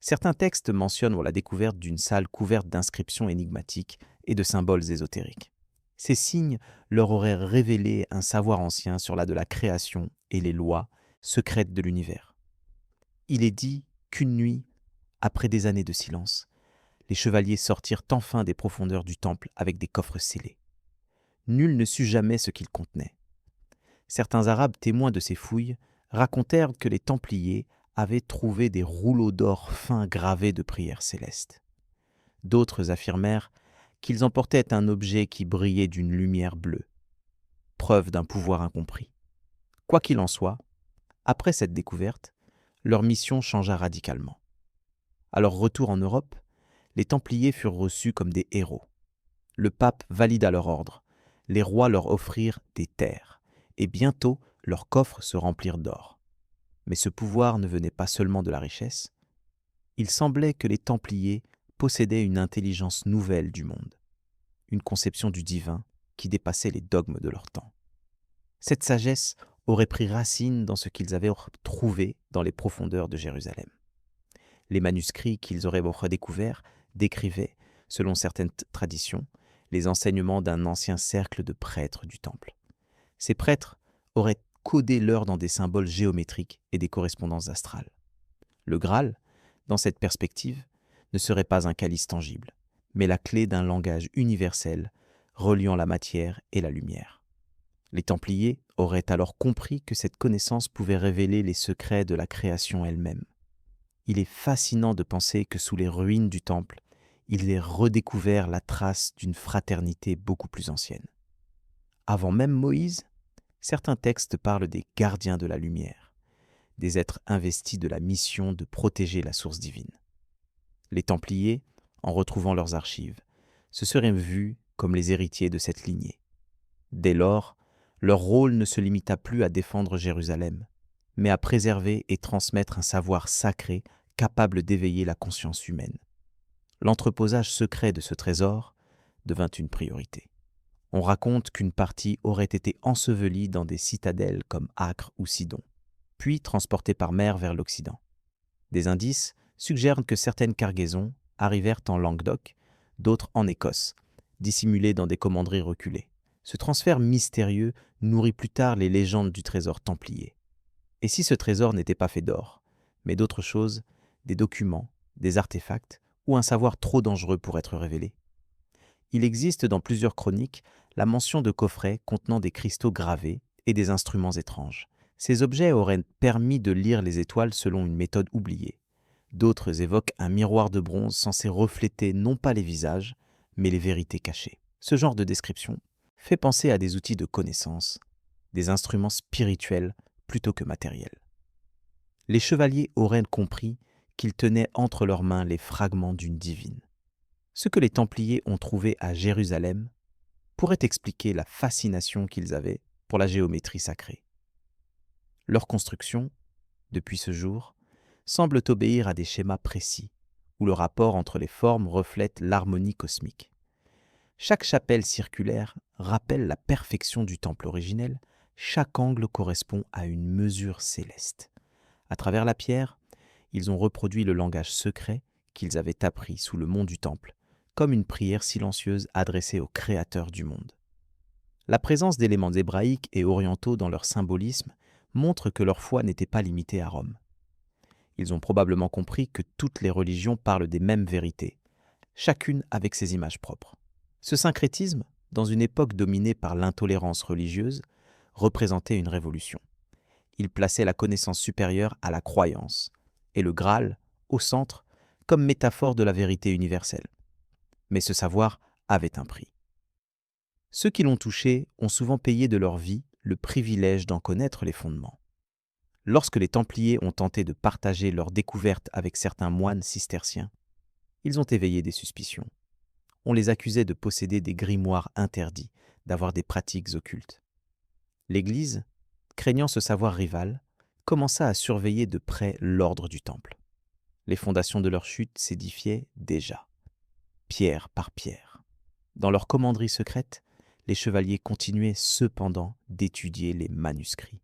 Certains textes mentionnent la découverte d'une salle couverte d'inscriptions énigmatiques et de symboles ésotériques. Ces signes leur auraient révélé un savoir ancien sur de la création et les lois secrètes de l'univers. Il est dit qu'une nuit, après des années de silence, les chevaliers sortirent enfin des profondeurs du temple avec des coffres scellés. Nul ne sut jamais ce qu'ils contenaient. Certains Arabes témoins de ces fouilles racontèrent que les Templiers avaient trouvé des rouleaux d'or fins gravés de prières célestes. D'autres affirmèrent qu'ils emportaient un objet qui brillait d'une lumière bleue, preuve d'un pouvoir incompris. Quoi qu'il en soit, après cette découverte, leur mission changea radicalement. À leur retour en Europe, les Templiers furent reçus comme des héros. Le pape valida leur ordre, les rois leur offrirent des terres, et bientôt leurs coffres se remplirent d'or. Mais ce pouvoir ne venait pas seulement de la richesse. Il semblait que les Templiers possédaient une intelligence nouvelle du monde, une conception du divin qui dépassait les dogmes de leur temps. Cette sagesse aurait pris racine dans ce qu'ils avaient trouvé dans les profondeurs de Jérusalem. Les manuscrits qu'ils auraient redécouverts décrivaient, selon certaines traditions, les enseignements d'un ancien cercle de prêtres du temple. Ces prêtres auraient codé l'heure dans des symboles géométriques et des correspondances astrales. Le Graal, dans cette perspective, ne serait pas un calice tangible, mais la clé d'un langage universel reliant la matière et la lumière. Les Templiers auraient alors compris que cette connaissance pouvait révéler les secrets de la création elle-même. Il est fascinant de penser que sous les ruines du temple, ils aient redécouvert la trace d'une fraternité beaucoup plus ancienne. Avant même Moïse, certains textes parlent des gardiens de la lumière, des êtres investis de la mission de protéger la source divine. Les Templiers, en retrouvant leurs archives, se seraient vus comme les héritiers de cette lignée. Dès lors, leur rôle ne se limita plus à défendre Jérusalem, mais à préserver et transmettre un savoir sacré capable d'éveiller la conscience humaine. L'entreposage secret de ce trésor devint une priorité. On raconte qu'une partie aurait été ensevelie dans des citadelles comme Acre ou Sidon, puis transportée par mer vers l'Occident. Des indices suggèrent que certaines cargaisons arrivèrent en Languedoc, d'autres en Écosse, dissimulées dans des commanderies reculées. Ce transfert mystérieux nourrit plus tard les légendes du trésor templier. Et si ce trésor n'était pas fait d'or, mais d'autres choses, des documents, des artefacts ou un savoir trop dangereux pour être révélé? Il existe dans plusieurs chroniques la mention de coffrets contenant des cristaux gravés et des instruments étranges. Ces objets auraient permis de lire les étoiles selon une méthode oubliée. D'autres évoquent un miroir de bronze censé refléter non pas les visages, mais les vérités cachées. Ce genre de description fait penser à des outils de connaissance, des instruments spirituels plutôt que matériels. Les chevaliers auraient compris qu'ils tenaient entre leurs mains les fragments d'une divine. Ce que les Templiers ont trouvé à Jérusalem pourrait expliquer la fascination qu'ils avaient pour la géométrie sacrée. Leur construction, depuis ce jour, semble obéir à des schémas précis, où le rapport entre les formes reflète l'harmonie cosmique. Chaque chapelle circulaire rappelle la perfection du temple originel, chaque angle correspond à une mesure céleste. À travers la pierre, ils ont reproduit le langage secret qu'ils avaient appris sous le mont du temple, comme une prière silencieuse adressée au Créateur du monde. La présence d'éléments hébraïques et orientaux dans leur symbolisme montre que leur foi n'était pas limitée à Rome. Ils ont probablement compris que toutes les religions parlent des mêmes vérités, chacune avec ses images propres. Ce syncrétisme, dans une époque dominée par l'intolérance religieuse, représentait une révolution. Il plaçait la connaissance supérieure à la croyance, et le Graal au centre comme métaphore de la vérité universelle. Mais ce savoir avait un prix. Ceux qui l'ont touché ont souvent payé de leur vie le privilège d'en connaître les fondements. Lorsque les Templiers ont tenté de partager leurs découvertes avec certains moines cisterciens, ils ont éveillé des suspicions. On les accusait de posséder des grimoires interdits, d'avoir des pratiques occultes. L'Église, craignant ce savoir rival, commença à surveiller de près l'ordre du Temple. Les fondations de leur chute s'édifiaient déjà, pierre par pierre. Dans leur commanderie secrète, les chevaliers continuaient cependant d'étudier les manuscrits.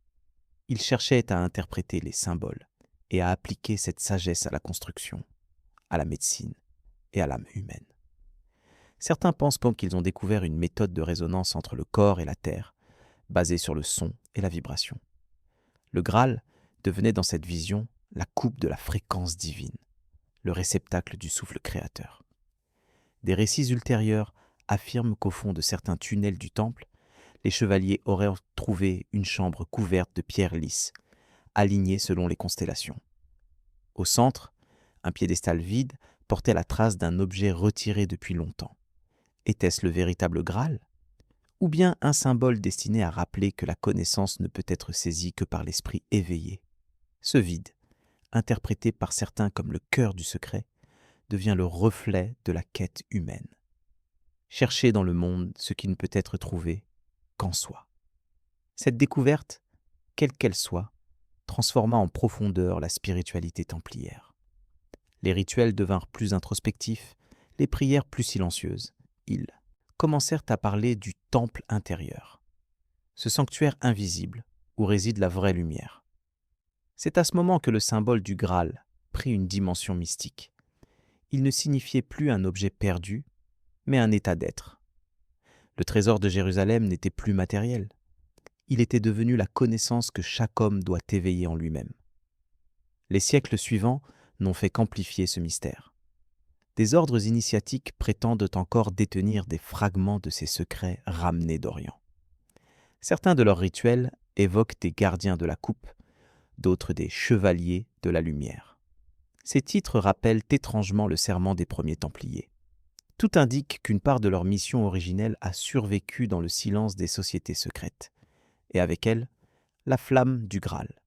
Ils cherchaient à interpréter les symboles et à appliquer cette sagesse à la construction, à la médecine et à l'âme humaine. Certains pensent donc qu'ils ont découvert une méthode de résonance entre le corps et la terre, basée sur le son et la vibration. Le Graal devenait dans cette vision la coupe de la fréquence divine, le réceptacle du souffle créateur. Des récits ultérieurs affirment qu'au fond de certains tunnels du temple, les chevaliers auraient trouvé une chambre couverte de pierres lisses, alignées selon les constellations. Au centre, un piédestal vide portait la trace d'un objet retiré depuis longtemps. Était-ce le véritable Graal ? Ou bien un symbole destiné à rappeler que la connaissance ne peut être saisie que par l'esprit éveillé ? Ce vide, interprété par certains comme le cœur du secret, devient le reflet de la quête humaine. Chercher dans le monde ce qui ne peut être trouvé qu'en soi. Cette découverte, quelle qu'elle soit, transforma en profondeur la spiritualité templière. Les rituels devinrent plus introspectifs, les prières plus silencieuses. Ils commencèrent à parler du temple intérieur, ce sanctuaire invisible où réside la vraie lumière. C'est à ce moment que le symbole du Graal prit une dimension mystique. Il ne signifiait plus un objet perdu, mais un état d'être. Le trésor de Jérusalem n'était plus matériel. Il était devenu la connaissance que chaque homme doit éveiller en lui-même. Les siècles suivants n'ont fait qu'amplifier ce mystère. Des ordres initiatiques prétendent encore détenir des fragments de ces secrets ramenés d'Orient. Certains de leurs rituels évoquent des gardiens de la coupe, d'autres des chevaliers de la lumière. Ces titres rappellent étrangement le serment des premiers Templiers. Tout indique qu'une part de leur mission originelle a survécu dans le silence des sociétés secrètes, et avec elle, la flamme du Graal.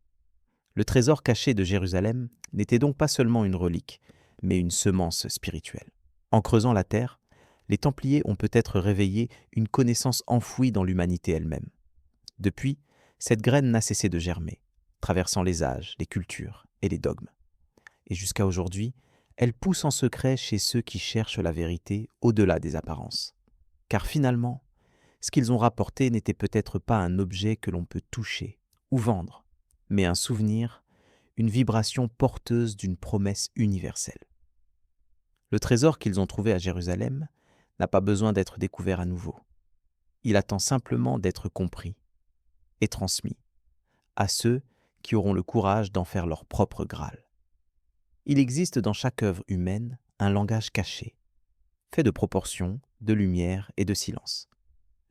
Le trésor caché de Jérusalem n'était donc pas seulement une relique, mais une semence spirituelle. En creusant la terre, les Templiers ont peut-être réveillé une connaissance enfouie dans l'humanité elle-même. Depuis, cette graine n'a cessé de germer, traversant les âges, les cultures et les dogmes. Et jusqu'à aujourd'hui, elle pousse en secret chez ceux qui cherchent la vérité au-delà des apparences. Car finalement, ce qu'ils ont rapporté n'était peut-être pas un objet que l'on peut toucher ou vendre, mais un souvenir, une vibration porteuse d'une promesse universelle. Le trésor qu'ils ont trouvé à Jérusalem n'a pas besoin d'être découvert à nouveau. Il attend simplement d'être compris et transmis à ceux qui auront le courage d'en faire leur propre Graal. Il existe dans chaque œuvre humaine un langage caché, fait de proportions, de lumière et de silence.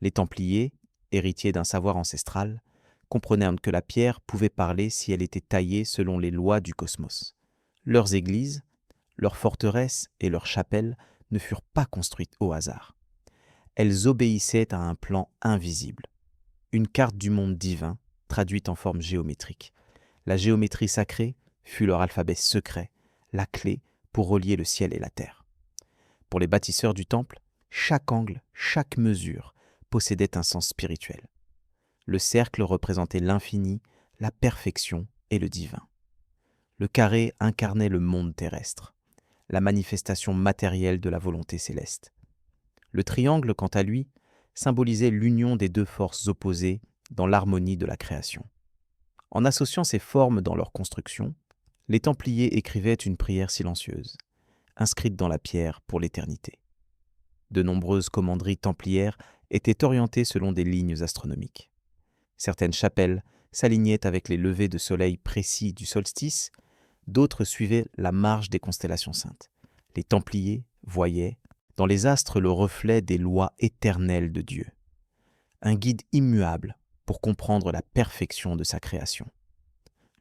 Les Templiers, héritiers d'un savoir ancestral, comprenaient que la pierre pouvait parler si elle était taillée selon les lois du cosmos. Leurs églises, leurs forteresses et leurs chapelles ne furent pas construites au hasard. Elles obéissaient à un plan invisible, une carte du monde divin traduite en forme géométrique. La géométrie sacrée fut leur alphabet secret, la clé pour relier le ciel et la terre. Pour les bâtisseurs du temple, chaque angle, chaque mesure possédait un sens spirituel. Le cercle représentait l'infini, la perfection et le divin. Le carré incarnait le monde terrestre, la manifestation matérielle de la volonté céleste. Le triangle, quant à lui, symbolisait l'union des deux forces opposées dans l'harmonie de la création. En associant ces formes dans leur construction, les Templiers écrivaient une prière silencieuse, inscrite dans la pierre pour l'éternité. De nombreuses commanderies templières étaient orientées selon des lignes astronomiques. Certaines chapelles s'alignaient avec les levées de soleil précis du solstice, d'autres suivaient la marche des constellations saintes. Les Templiers voyaient dans les astres le reflet des lois éternelles de Dieu, un guide immuable pour comprendre la perfection de sa création.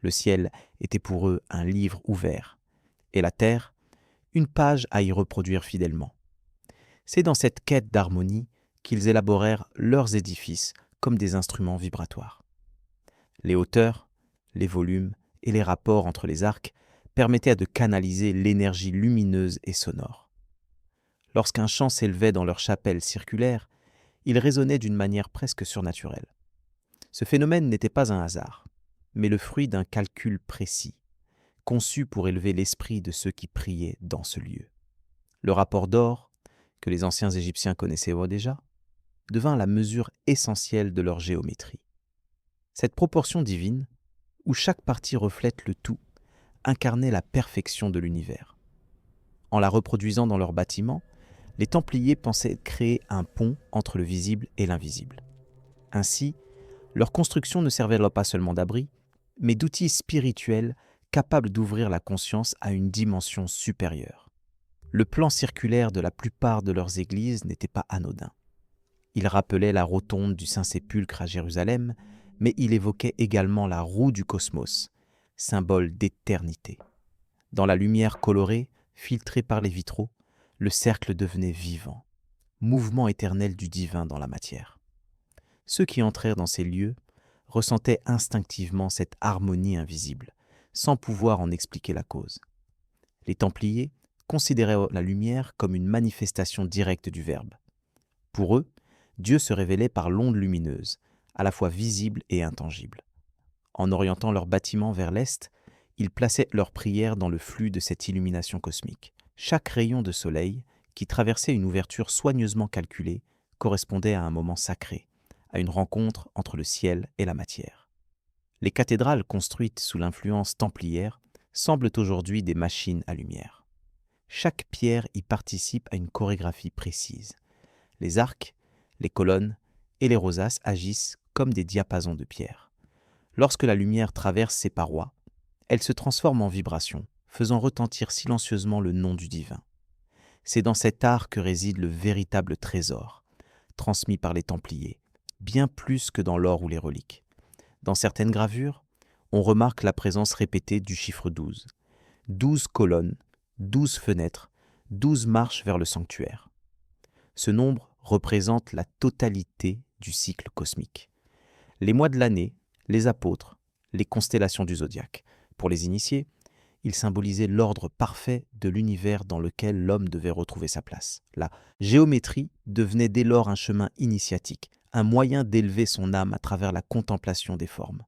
Le ciel était pour eux un livre ouvert, et la terre, une page à y reproduire fidèlement. C'est dans cette quête d'harmonie qu'ils élaborèrent leurs édifices comme des instruments vibratoires. Les hauteurs, les volumes et les rapports entre les arcs permettaient de canaliser l'énergie lumineuse et sonore. Lorsqu'un chant s'élevait dans leur chapelle circulaire, il résonnait d'une manière presque surnaturelle. Ce phénomène n'était pas un hasard, mais le fruit d'un calcul précis, conçu pour élever l'esprit de ceux qui priaient dans ce lieu. Le rapport d'or, que les anciens Égyptiens connaissaient déjà, devint la mesure essentielle de leur géométrie. Cette proportion divine, où chaque partie reflète le tout, incarnait la perfection de l'univers. En la reproduisant dans leurs bâtiments, les Templiers pensaient créer un pont entre le visible et l'invisible. Ainsi, leur construction ne servait pas seulement d'abri, mais d'outils spirituels capables d'ouvrir la conscience à une dimension supérieure. Le plan circulaire de la plupart de leurs églises n'était pas anodin. Il rappelait la rotonde du Saint-Sépulcre à Jérusalem, mais il évoquait également la roue du cosmos, symbole d'éternité. Dans la lumière colorée, filtrée par les vitraux, le cercle devenait vivant, mouvement éternel du divin dans la matière. Ceux qui entrèrent dans ces lieux ressentaient instinctivement cette harmonie invisible, sans pouvoir en expliquer la cause. Les Templiers considéraient la lumière comme une manifestation directe du Verbe. Pour eux, Dieu se révélait par l'onde lumineuse, à la fois visible et intangible. En orientant leur bâtiment vers l'est, ils plaçaient leurs prières dans le flux de cette illumination cosmique. Chaque rayon de soleil, qui traversait une ouverture soigneusement calculée, correspondait à un moment sacré, à une rencontre entre le ciel et la matière. Les cathédrales construites sous l'influence templière semblent aujourd'hui des machines à lumière. Chaque pierre y participe à une chorégraphie précise. Les arcs, les colonnes et les rosaces agissent comme des diapasons de pierre. Lorsque la lumière traverse ces parois, elle se transforme en vibration, faisant retentir silencieusement le nom du divin. C'est dans cet art que réside le véritable trésor, transmis par les Templiers, bien plus que dans l'or ou les reliques. Dans certaines gravures, on remarque la présence répétée du chiffre 12. 12 colonnes, 12 fenêtres, 12 marches vers le sanctuaire. Ce nombre représente la totalité du cycle cosmique. Les mois de l'année, les apôtres, les constellations du zodiaque. Pour les initiés, Il symbolisait l'ordre parfait de l'univers dans lequel l'homme devait retrouver sa place. La géométrie devenait dès lors un chemin initiatique, un moyen d'élever son âme à travers la contemplation des formes.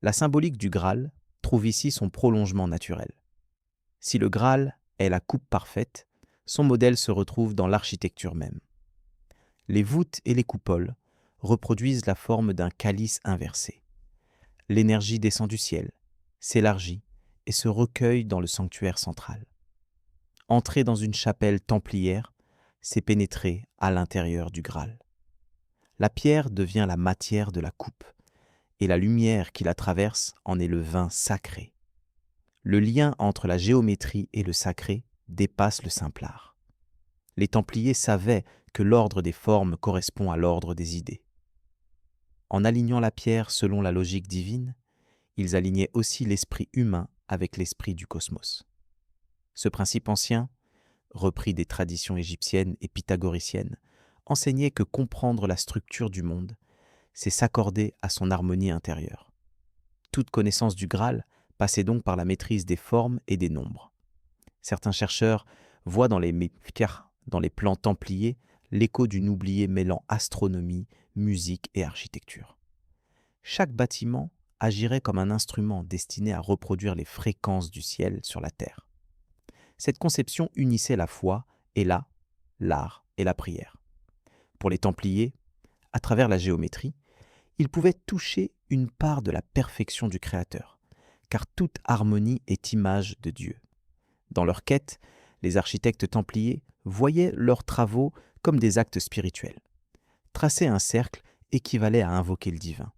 La symbolique du Graal trouve ici son prolongement naturel. Si le Graal est la coupe parfaite, son modèle se retrouve dans l'architecture même. Les voûtes et les coupoles reproduisent la forme d'un calice inversé. L'énergie descend du ciel, s'élargit et se recueille dans le sanctuaire central. Entrer dans une chapelle templière, c'est pénétrer à l'intérieur du Graal. La pierre devient la matière de la coupe, et la lumière qui la traverse en est le vin sacré. Le lien entre la géométrie et le sacré dépasse le simple art. Les Templiers savaient que l'ordre des formes correspond à l'ordre des idées. En alignant la pierre selon la logique divine, ils alignaient aussi l'esprit humain avec l'esprit du cosmos. Ce principe ancien, repris des traditions égyptiennes et pythagoriciennes, enseignait que comprendre la structure du monde, c'est s'accorder à son harmonie intérieure. Toute connaissance du Graal passait donc par la maîtrise des formes et des nombres. Certains chercheurs voient dans les mifkars, dans les plans templiers, l'écho d'une oubliée mêlant astronomie, musique et architecture. Chaque bâtiment agirait comme un instrument destiné à reproduire les fréquences du ciel sur la terre. Cette conception unissait la foi et l'art et la prière. Pour les Templiers, à travers la géométrie, ils pouvaient toucher une part de la perfection du Créateur, car toute harmonie est image de Dieu. Dans leur quête, les architectes templiers voyaient leurs travaux comme des actes spirituels. Tracer un cercle équivalait à invoquer le divin.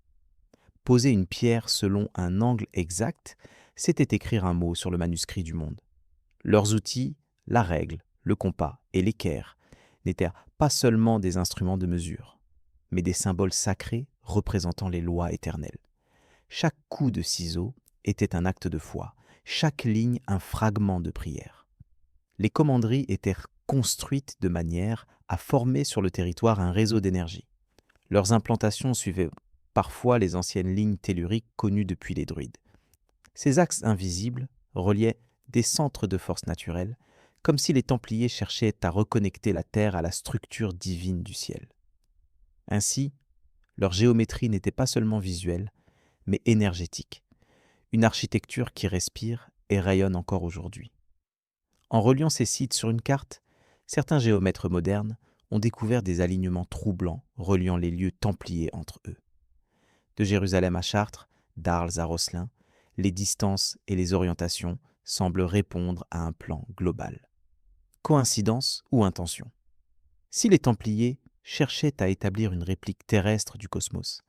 Poser une pierre selon un angle exact, c'était écrire un mot sur le manuscrit du monde. Leurs outils, la règle, le compas et l'équerre, n'étaient pas seulement des instruments de mesure, mais des symboles sacrés représentant les lois éternelles. Chaque coup de ciseau était un acte de foi, chaque ligne un fragment de prière. Les commanderies étaient construites de manière à former sur le territoire un réseau d'énergie. Leurs implantations suivaient parfois les anciennes lignes telluriques connues depuis les druides. Ces axes invisibles reliaient des centres de force naturelle, comme si les Templiers cherchaient à reconnecter la Terre à la structure divine du ciel. Ainsi, leur géométrie n'était pas seulement visuelle, mais énergétique, une architecture qui respire et rayonne encore aujourd'hui. En reliant ces sites sur une carte, certains géomètres modernes ont découvert des alignements troublants reliant les lieux templiers entre eux. De Jérusalem à Chartres, d'Arles à Rosslyn, les distances et les orientations semblent répondre à un plan global. Coïncidence ou intention? Si les Templiers cherchaient à établir une réplique terrestre du cosmos,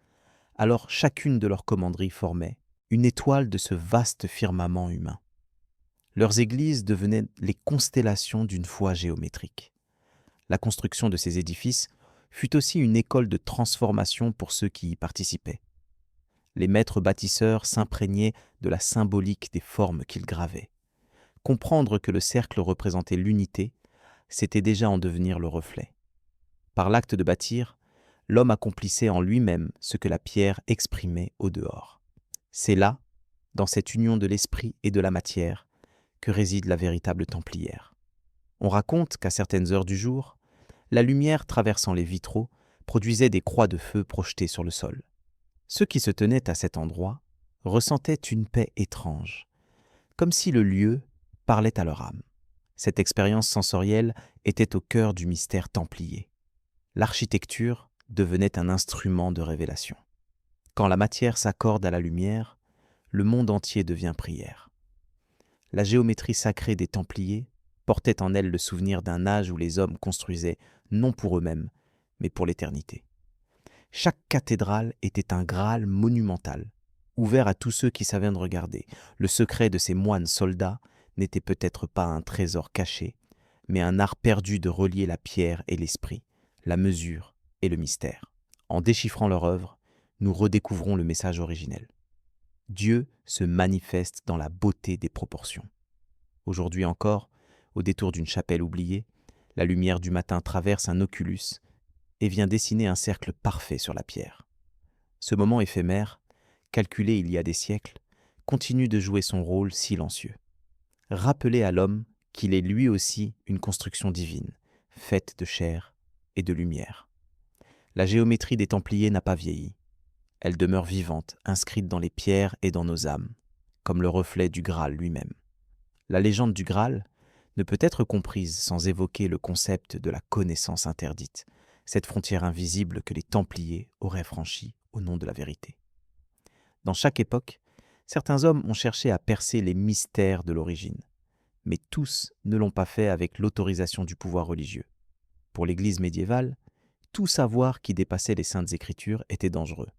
alors chacune de leurs commanderies formait une étoile de ce vaste firmament humain. Leurs églises devenaient les constellations d'une foi géométrique. La construction de ces édifices fut aussi une école de transformation pour ceux qui y participaient. Les maîtres bâtisseurs s'imprégnaient de la symbolique des formes qu'ils gravaient. Comprendre que le cercle représentait l'unité, c'était déjà en devenir le reflet. Par l'acte de bâtir, l'homme accomplissait en lui-même ce que la pierre exprimait au dehors. C'est là, dans cette union de l'esprit et de la matière, que réside la véritable templière. On raconte qu'à certaines heures du jour, la lumière traversant les vitraux produisait des croix de feu projetées sur le sol. Ceux qui se tenaient à cet endroit ressentaient une paix étrange, comme si le lieu parlait à leur âme. Cette expérience sensorielle était au cœur du mystère templier. L'architecture devenait un instrument de révélation. Quand la matière s'accorde à la lumière, le monde entier devient prière. La géométrie sacrée des Templiers portait en elle le souvenir d'un âge où les hommes construisaient non pour eux-mêmes, mais pour l'éternité. Chaque cathédrale était un Graal monumental, ouvert à tous ceux qui savaient le regarder. Le secret de ces moines soldats n'était peut-être pas un trésor caché, mais un art perdu de relier la pierre et l'esprit, la mesure et le mystère. En déchiffrant leur œuvre, nous redécouvrons le message originel. Dieu se manifeste dans la beauté des proportions. Aujourd'hui encore, au détour d'une chapelle oubliée, la lumière du matin traverse un oculus et vient dessiner un cercle parfait sur la pierre. Ce moment éphémère, calculé il y a des siècles, continue de jouer son rôle silencieux. Rappeler à l'homme qu'il est lui aussi une construction divine, faite de chair et de lumière. La géométrie des Templiers n'a pas vieilli. Elle demeure vivante, inscrite dans les pierres et dans nos âmes, comme le reflet du Graal lui-même. La légende du Graal ne peut être comprise sans évoquer le concept de la connaissance interdite, cette frontière invisible que les Templiers auraient franchie au nom de la vérité. Dans chaque époque, certains hommes ont cherché à percer les mystères de l'origine, mais tous ne l'ont pas fait avec l'autorisation du pouvoir religieux. Pour l'Église médiévale, tout savoir qui dépassait les Saintes Écritures était dangereux,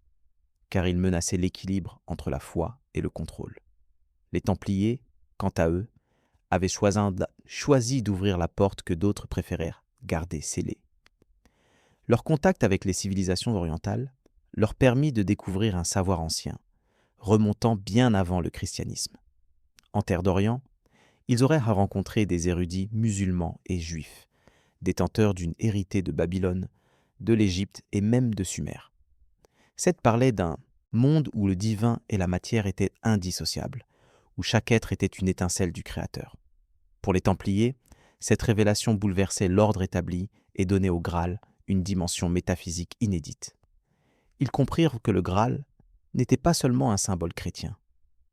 car il menaçait l'équilibre entre la foi et le contrôle. Les Templiers, quant à eux, avaient choisi d'ouvrir la porte que d'autres préférèrent garder scellée. Leur contact avec les civilisations orientales leur permit de découvrir un savoir ancien, remontant bien avant le christianisme. En terre d'Orient, ils auraient rencontré des érudits musulmans et juifs, détenteurs d'une héritée de Babylone, de l'Égypte et même de Sumer. Seth parlait d'un monde où le divin et la matière étaient indissociables, où chaque être était une étincelle du Créateur. Pour les Templiers, cette révélation bouleversait l'ordre établi et donnait au Graal une dimension métaphysique inédite. Ils comprirent que le Graal n'était pas seulement un symbole chrétien,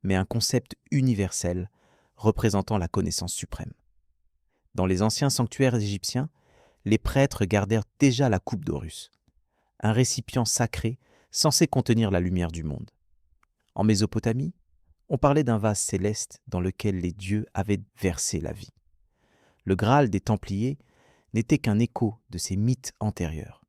mais un concept universel représentant la connaissance suprême. Dans les anciens sanctuaires égyptiens, les prêtres gardèrent déjà la coupe d'Horus, un récipient sacré censé contenir la lumière du monde. En Mésopotamie, on parlait d'un vase céleste dans lequel les dieux avaient versé la vie. Le Graal des Templiers n'était qu'un écho de ces mythes antérieurs,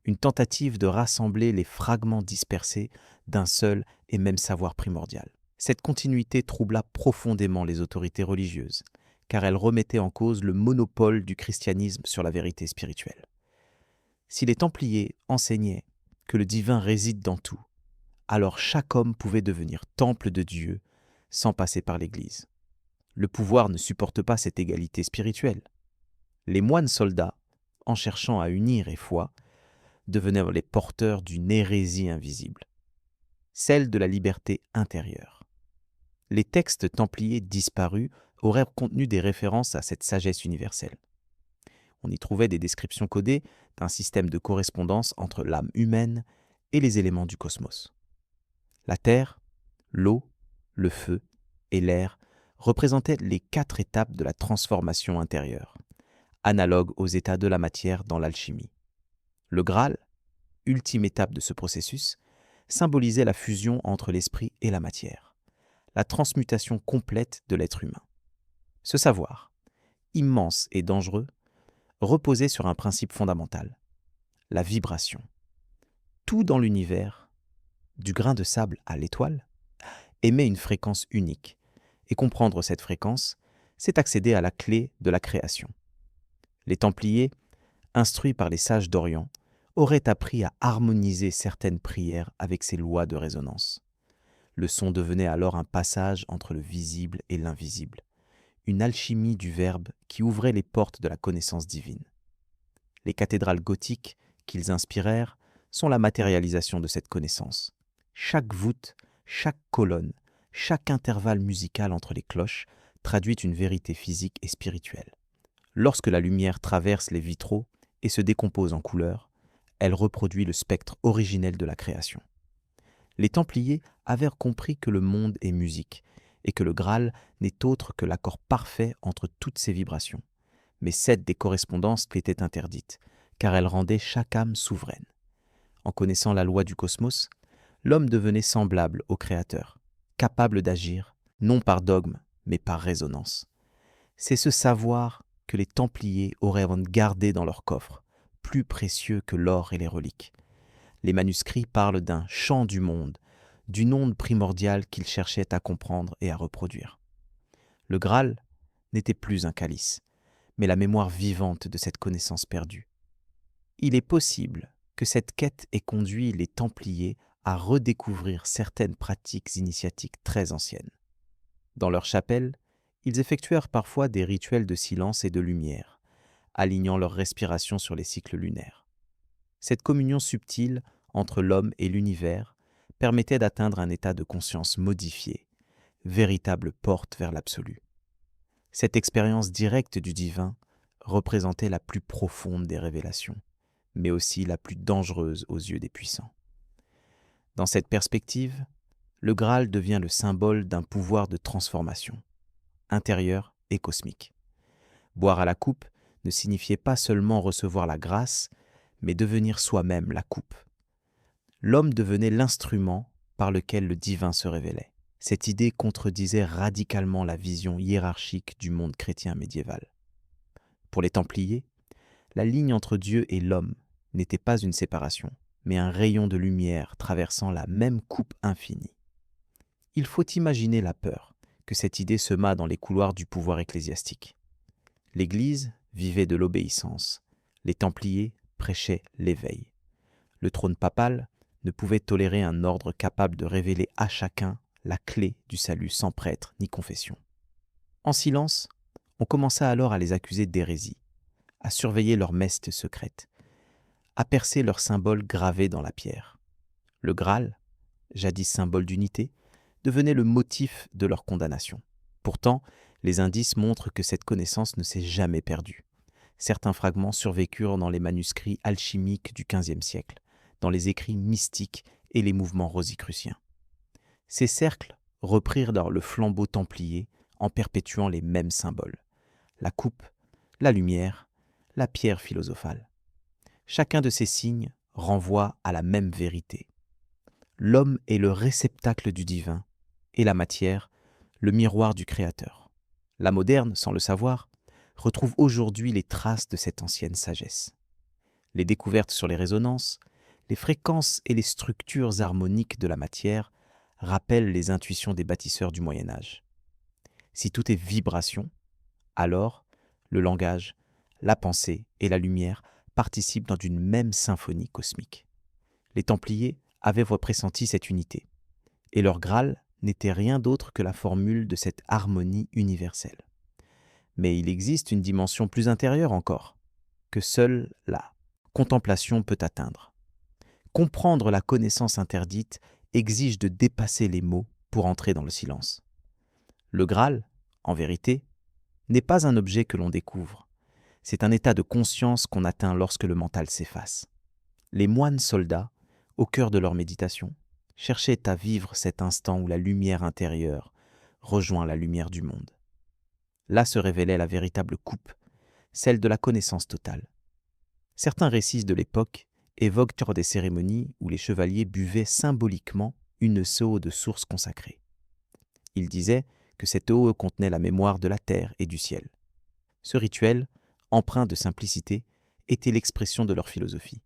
une tentative de rassembler les fragments dispersés d'un seul et même savoir primordial. Cette continuité troubla profondément les autorités religieuses, car elle remettait en cause le monopole du christianisme sur la vérité spirituelle. Si les Templiers enseignaient que le divin réside dans tout, alors chaque homme pouvait devenir temple de Dieu sans passer par l'Église. Le pouvoir ne supporte pas cette égalité spirituelle. Les moines soldats, en cherchant à unir et foi, devenaient les porteurs d'une hérésie invisible, celle de la liberté intérieure. Les textes templiers disparus auraient contenu des références à cette sagesse universelle. On y trouvait des descriptions codées d'un système de correspondance entre l'âme humaine et les éléments du cosmos. La terre, l'eau, le feu et l'air représentaient les 4 étapes de la transformation intérieure, analogues aux états de la matière dans l'alchimie. Le Graal, ultime étape de ce processus, symbolisait la fusion entre l'esprit et la matière, la transmutation complète de l'être humain. Ce savoir, immense et dangereux, reposait sur un principe fondamental, la vibration. Tout dans l'univers, du grain de sable à l'étoile, émet une fréquence unique, et comprendre cette fréquence, c'est accéder à la clé de la création. Les Templiers, instruits par les sages d'Orient, auraient appris à harmoniser certaines prières avec ces lois de résonance. Le son devenait alors un passage entre le visible et l'invisible, une alchimie du verbe qui ouvrait les portes de la connaissance divine. Les cathédrales gothiques qu'ils inspirèrent sont la matérialisation de cette connaissance. Chaque voûte, chaque colonne, chaque intervalle musical entre les cloches traduit une vérité physique et spirituelle. Lorsque la lumière traverse les vitraux et se décompose en couleurs, elle reproduit le spectre originel de la création. Les Templiers avaient compris que le monde est musique et que le Graal n'est autre que l'accord parfait entre toutes ces vibrations. Mais cette des correspondances était interdite, car elle rendait chaque âme souveraine. En connaissant la loi du cosmos, l'homme devenait semblable au Créateur, capable d'agir, non par dogme, mais par résonance. C'est ce savoir que les Templiers auraient gardé dans leur coffre, plus précieux que l'or et les reliques. Les manuscrits parlent d'un chant du monde, d'une onde primordiale qu'ils cherchaient à comprendre et à reproduire. Le Graal n'était plus un calice, mais la mémoire vivante de cette connaissance perdue. Il est possible que cette quête ait conduit les Templiers à redécouvrir certaines pratiques initiatiques très anciennes. Dans leur chapelle, ils effectuèrent parfois des rituels de silence et de lumière, alignant leur respiration sur les cycles lunaires. Cette communion subtile entre l'homme et l'univers permettait d'atteindre un état de conscience modifié, véritable porte vers l'absolu. Cette expérience directe du divin représentait la plus profonde des révélations, mais aussi la plus dangereuse aux yeux des puissants. Dans cette perspective, le Graal devient le symbole d'un pouvoir de transformation, intérieur et cosmique. Boire à la coupe ne signifiait pas seulement recevoir la grâce, mais devenir soi-même la coupe. L'homme devenait l'instrument par lequel le divin se révélait. Cette idée contredisait radicalement la vision hiérarchique du monde chrétien médiéval. Pour les Templiers, la ligne entre Dieu et l'homme n'était pas une séparation, mais un rayon de lumière traversant la même coupe infinie. Il faut imaginer la peur que cette idée sema dans les couloirs du pouvoir ecclésiastique. L'Église vivait de l'obéissance, les Templiers prêchaient l'éveil. Le trône papal ne pouvait tolérer un ordre capable de révéler à chacun la clé du salut sans prêtre ni confession. En silence, on commença alors à les accuser d'hérésie, à surveiller leurs messes secrètes, à percer leurs symboles gravés dans la pierre. Le Graal, jadis symbole d'unité, devenait le motif de leur condamnation. Pourtant, les indices montrent que cette connaissance ne s'est jamais perdue. Certains fragments survécurent dans les manuscrits alchimiques du XVe siècle, dans les écrits mystiques et les mouvements rosicruciens. Ces cercles reprirent alors le flambeau templier en perpétuant les mêmes symboles. La coupe, la lumière, la pierre philosophale. Chacun de ces signes renvoie à la même vérité. L'homme est le réceptacle du divin et la matière, le miroir du Créateur. La moderne, sans le savoir, retrouve aujourd'hui les traces de cette ancienne sagesse. Les découvertes sur les résonances, les fréquences et les structures harmoniques de la matière rappellent les intuitions des bâtisseurs du Moyen Âge. Si tout est vibration, alors le langage, la pensée et la lumière participent dans une même symphonie cosmique. Les Templiers avaient pressenti cette unité, et leur Graal n'était rien d'autre que la formule de cette harmonie universelle. Mais il existe une dimension plus intérieure encore, que seule la contemplation peut atteindre. Comprendre la connaissance interdite exige de dépasser les mots pour entrer dans le silence. Le Graal, en vérité, n'est pas un objet que l'on découvre. C'est un état de conscience qu'on atteint lorsque le mental s'efface. Les moines soldats, au cœur de leur méditation, cherchaient à vivre cet instant où la lumière intérieure rejoint la lumière du monde. Là se révélait la véritable coupe, celle de la connaissance totale. Certains récits de l'époque évoquent des cérémonies où les chevaliers buvaient symboliquement une seau de source consacrée. Ils disaient que cette eau contenait la mémoire de la terre et du ciel. Ce rituel, empreint de simplicité, était l'expression de leur philosophie.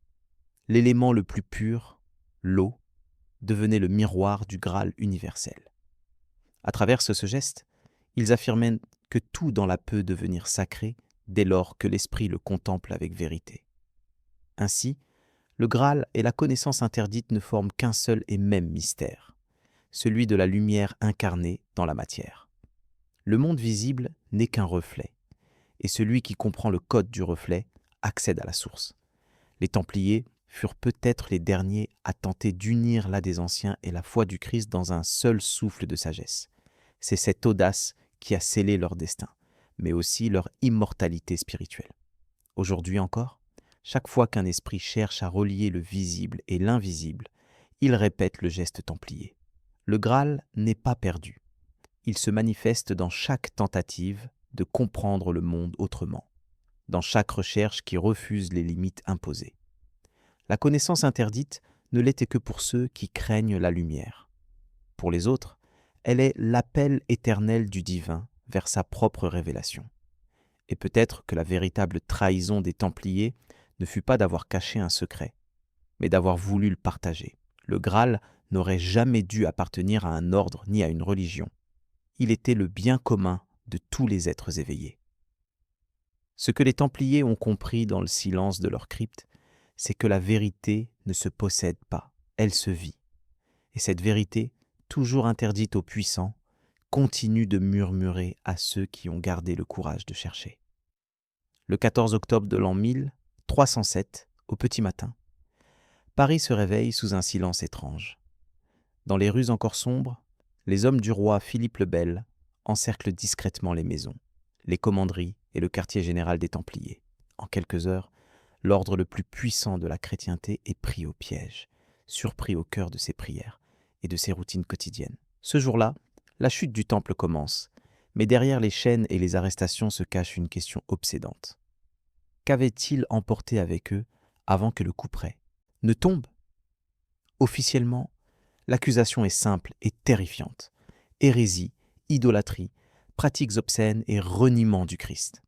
L'élément le plus pur, l'eau, devenait le miroir du Graal universel. À travers ce geste, ils affirmaient que tout dans la peut devenir sacré dès lors que l'esprit le contemple avec vérité. Ainsi, le Graal et la connaissance interdite ne forment qu'un seul et même mystère, celui de la lumière incarnée dans la matière. Le monde visible n'est qu'un reflet, et celui qui comprend le code du reflet accède à la source. Les Templiers furent peut-être les derniers à tenter d'unir la des anciens et la foi du Christ dans un seul souffle de sagesse. C'est cette audace qui a scellé leur destin, mais aussi leur immortalité spirituelle. Aujourd'hui encore, chaque fois qu'un esprit cherche à relier le visible et l'invisible, il répète le geste templier. Le Graal n'est pas perdu. Il se manifeste dans chaque tentative de comprendre le monde autrement, dans chaque recherche qui refuse les limites imposées. La connaissance interdite ne l'était que pour ceux qui craignent la lumière. Pour les autres, elle est l'appel éternel du divin vers sa propre révélation. Et peut-être que la véritable trahison des Templiers ne fut pas d'avoir caché un secret, mais d'avoir voulu le partager. Le Graal n'aurait jamais dû appartenir à un ordre ni à une religion. Il était le bien commun de tous les êtres éveillés. Ce que les Templiers ont compris dans le silence de leur crypte, c'est que la vérité ne se possède pas, elle se vit. Et cette vérité, toujours interdite aux puissants, continue de murmurer à ceux qui ont gardé le courage de chercher. Le 14 octobre de l'an 1307, au petit matin, Paris se réveille sous un silence étrange. Dans les rues encore sombres, Les hommes du roi Philippe le Bel encerclent discrètement les maisons, les commanderies et le quartier général des Templiers. En quelques heures, l'ordre le plus puissant de la chrétienté est pris au piège, surpris au cœur de ses prières et de ses routines quotidiennes. Ce jour-là, la chute du temple commence, mais derrière les chaînes et les arrestations se cache une question obsédante. Qu'avaient-ils emporté avec eux avant que le coup près ne tombe? Officiellement, l'accusation est simple et terrifiante. Hérésie, idolâtrie, pratiques obscènes et reniement du Christ.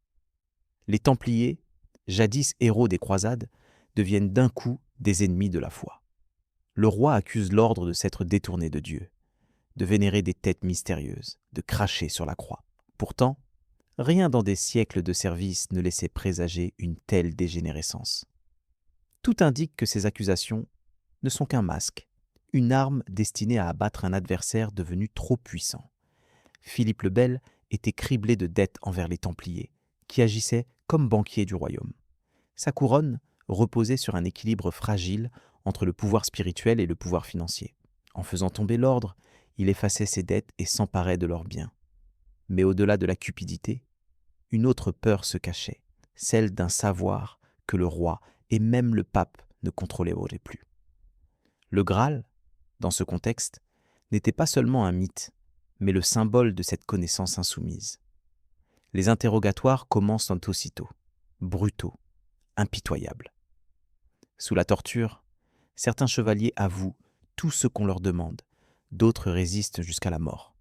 Les Templiers, jadis héros des croisades, deviennent d'un coup des ennemis de la foi. Le roi accuse l'ordre de s'être détourné de Dieu, de vénérer des têtes mystérieuses, de cracher sur la croix. Pourtant, rien dans des siècles de service ne laissait présager une telle dégénérescence. Tout indique que ces accusations ne sont qu'un masque, une arme destinée à abattre un adversaire devenu trop puissant. Philippe le Bel était criblé de dettes envers les Templiers, qui agissaient comme banquiers du royaume. Sa couronne reposait sur un équilibre fragile entre le pouvoir spirituel et le pouvoir financier. En faisant tomber l'ordre, il effaçait ses dettes et s'emparait de leurs biens. Mais au-delà de la cupidité, une autre peur se cachait, celle d'un savoir que le roi et même le pape ne contrôlaient plus. Le Graal, dans ce contexte, n'était pas seulement un mythe, mais le symbole de cette connaissance insoumise. Les interrogatoires commencent aussitôt, brutaux, impitoyables. Sous la torture, certains chevaliers avouent tout ce qu'on leur demande, d'autres résistent jusqu'à la mort.